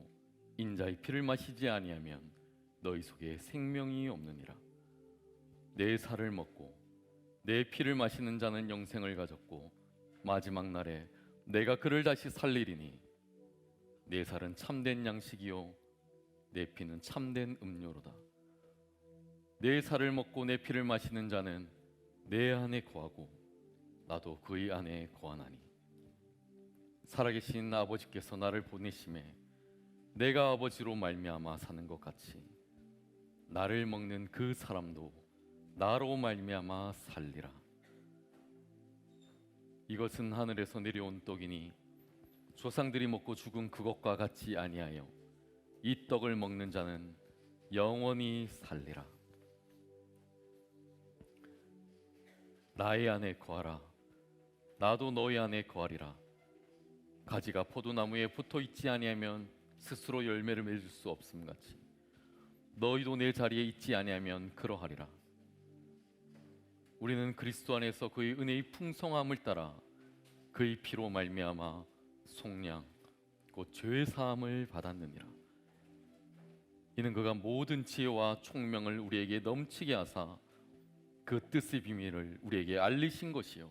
인자의 피를 마시지 아니하면 너희 속에 생명이 없느니라. 내 살을 먹고 내 피를 마시는 자는 영생을 가졌고 마지막 날에 내가 그를 다시 살리리니 내 살은 참된 양식이요 내 피는 참된 음료로다. 내 살을 먹고 내 피를 마시는 자는 내 안에 거하고 나도 그의 안에 거하나니 살아계신 아버지께서 나를 보내심에 내가 아버지로 말미암아 사는 것 같이 나를 먹는 그 사람도 나로 말미암아 살리라. 이것은 하늘에서 내려온 떡이니 조상들이 먹고 죽은 그것과 같이 아니하여 이 떡을 먹는 자는 영원히 살리라. 나의 안에 거하라. 나도 너희 안에 거하리라. 가지가 포도나무에 붙어 있지 아니하면 스스로 열매를 맺을 수 없음 같이 너희도 내 자리에 있지 아니하면 그러하리라. 우리는 그리스도 안에서 그의 은혜의 풍성함을 따라 그의 피로 말미암아 속량 곧 죄 사함을 받았느니라. 이는 그가 모든 지혜와 총명을 우리에게 넘치게 하사 그 뜻의 비밀을 우리에게 알리신 것이요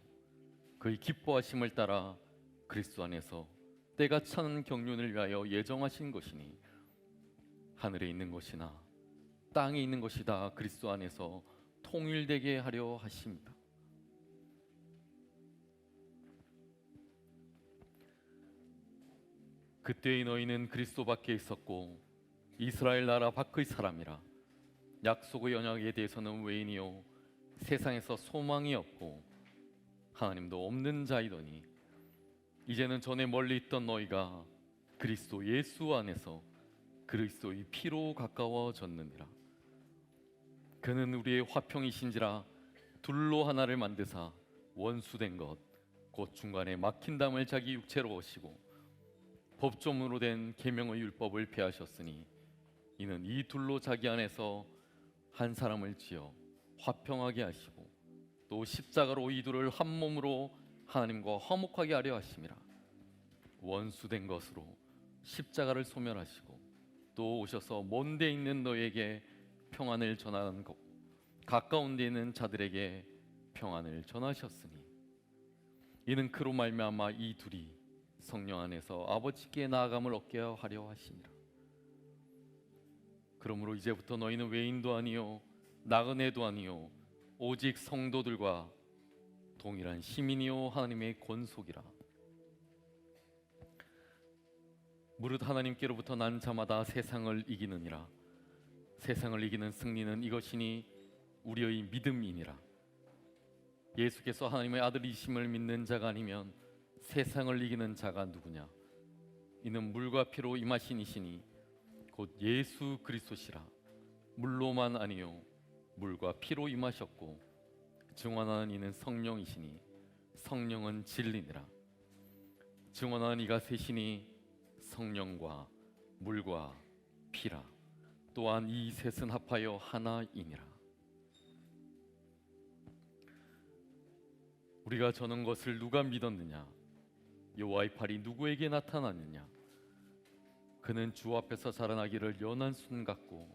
그의 기뻐하심을 따라 그리스도 안에서 때가 차는 경륜을 위하여 예정하신 것이니 하늘에 있는 것이나 땅에 있는 것이 다 그리스도 안에서 통일되게 하려 하십니다. 그때의 너희는 그리스도 밖에 있었고 이스라엘 나라 밖의 사람이라. 약속의 언약에 대해서는 외인이요 세상에서 소망이 없고 하나님도 없는 자이더니 이제는 전에 멀리 있던 너희가 그리스도 예수 안에서 그리스도의 피로 가까워졌느니라. 그는 우리의 화평이신지라 둘로 하나를 만드사 원수된 것 곧 중간에 막힌 담을 자기 육체로 오시고 법조문으로 된 계명의 율법을 폐하셨으니 이는 이 둘로 자기 안에서 한 사람을 지어 화평하게 하시고 또 십자가로 이 둘을 한 몸으로 하나님과 화목하게 하려 하심이라. 원수된 것으로 십자가를 소멸하시고 또 오셔서 먼 데 있는 너에게 평안을 전하는 것 가까운 데 있는 자들에게 평안을 전하셨으니 이는 그로 말미암아 이 둘이 성령 안에서 아버지께 나아감을 얻게 하려 하심이라. 그러므로 이제부터 너희는 외인도 아니요 나그네도 아니요 오직 성도들과 동일한 시민이요 하나님의 권속이라. 무릇 하나님께로부터 난 자마다 세상을 이기느니라. 세상을 이기는 승리는 이것이니 우리의 믿음이니라. 예수께서 하나님의 아들이심을 믿는 자가 아니면 세상을 이기는 자가 누구냐? 이는 물과 피로 임하신 이시니 곧 예수 그리스도시라. 물로만 아니요 물과 피로 임하셨고 증언하는 이는 성령이시니 성령은 진리니라. 증언하는 이가 셋이니 성령과 물과 피라. 또한 이 셋은 합하여 하나이니라. 우리가 저는 것을 누가 믿었느냐? 여호와의 팔이 누구에게 나타났느냐? 그는 주 앞에서 자라나기를 연한 순 같고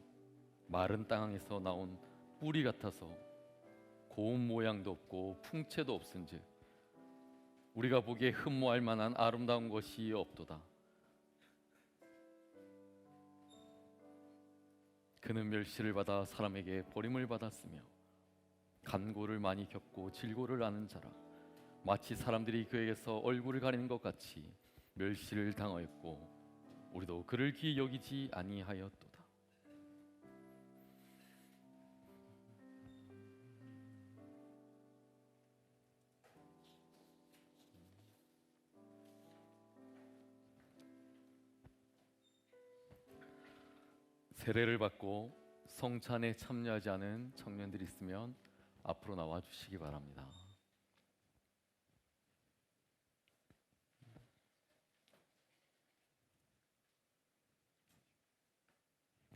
마른 땅에서 나온 뿌리 같아서 고운 모양도 없고 풍채도 없은즉 우리가 보기에 흠모할 만한 아름다운 것이 없도다. 그는 멸시를 받아 사람에게 버림을 받았으며 간고를 많이 겪고 질고를 아는 자라. 마치 사람들이 그에게서 얼굴을 가리는 것 같이 멸시를 당하였고 우리도 그를 귀히 여기지 아니하였도다. 세례를 받고 성찬에 참여하지 않은 청년들이 있으면 앞으로 나와 주시기 바랍니다.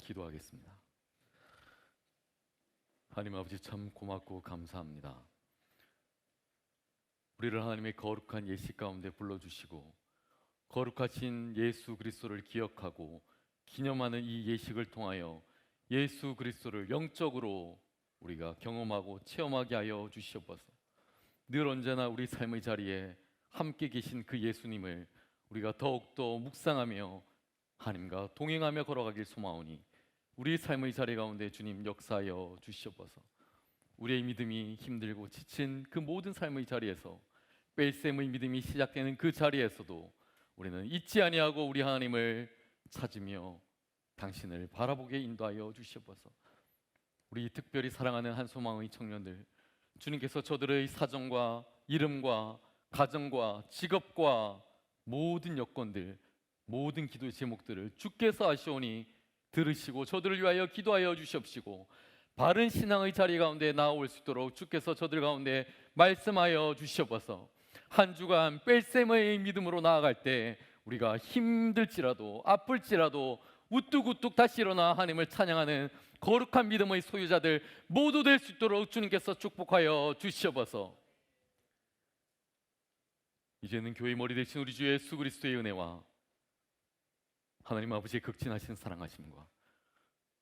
기도하겠습니다. 하나님 아버지, 참 고맙고 감사합니다. 우리를 하나님의 거룩한 예식 가운데 불러주시고 거룩하신 예수 그리스도를 기억하고 기념하는 이 예식을 통하여 예수 그리스도를 영적으로 우리가 경험하고 체험하게 하여 주시옵소서. 늘 언제나 우리 삶의 자리에 함께 계신 그 예수님을 우리가 더욱더 묵상하며 하나님과 동행하며 걸어가길 소망하오니 우리 삶의 자리 가운데 주님 역사하여 주시옵소서. 우리의 믿음이 힘들고 지친 그 모든 삶의 자리에서 뺄셈의 믿음이 시작되는 그 자리에서도 우리는 잊지 아니하고 우리 하나님을 찾으며 당신을 바라보게 인도하여 주시옵소서. 우리 특별히 사랑하는 한소망의 청년들, 주님께서 저들의 사정과 이름과 가정과 직업과 모든 여건들, 모든 기도의 제목들을 주께서 아시오니 들으시고 저들을 위하여 기도하여 주시옵시고 바른 신앙의 자리 가운데 나아올 수 있도록 주께서 저들 가운데 말씀하여 주시옵소서. 한 주간 뺄셈의 믿음으로 나아갈 때 우리가 힘들지라도 아플지라도 우뚝우뚝 다시 일어나 하나님을 찬양하는 거룩한 믿음의 소유자들 모두 될 수 있도록 주님께서 축복하여 주시옵소서. 이제는 교회 머리 되신 우리 주 예수 그리스도의 은혜와 하나님 아버지의 극진하신 사랑하심과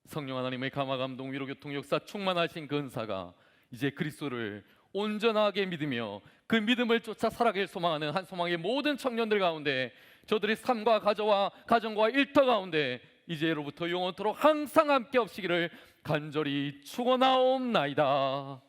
성령 하나님의 감화 감동 위로 교통 역사 충만하신 그 은사가 이제 그리스도를 온전하게 믿으며 그 믿음을 쫓아 살아가길 소망하는 한소망의 모든 청년들 가운데 저들의 삶과 가정과 일터 가운데 이제로부터 영원토록 항상 함께 없시기를 간절히 축원하옵나이다.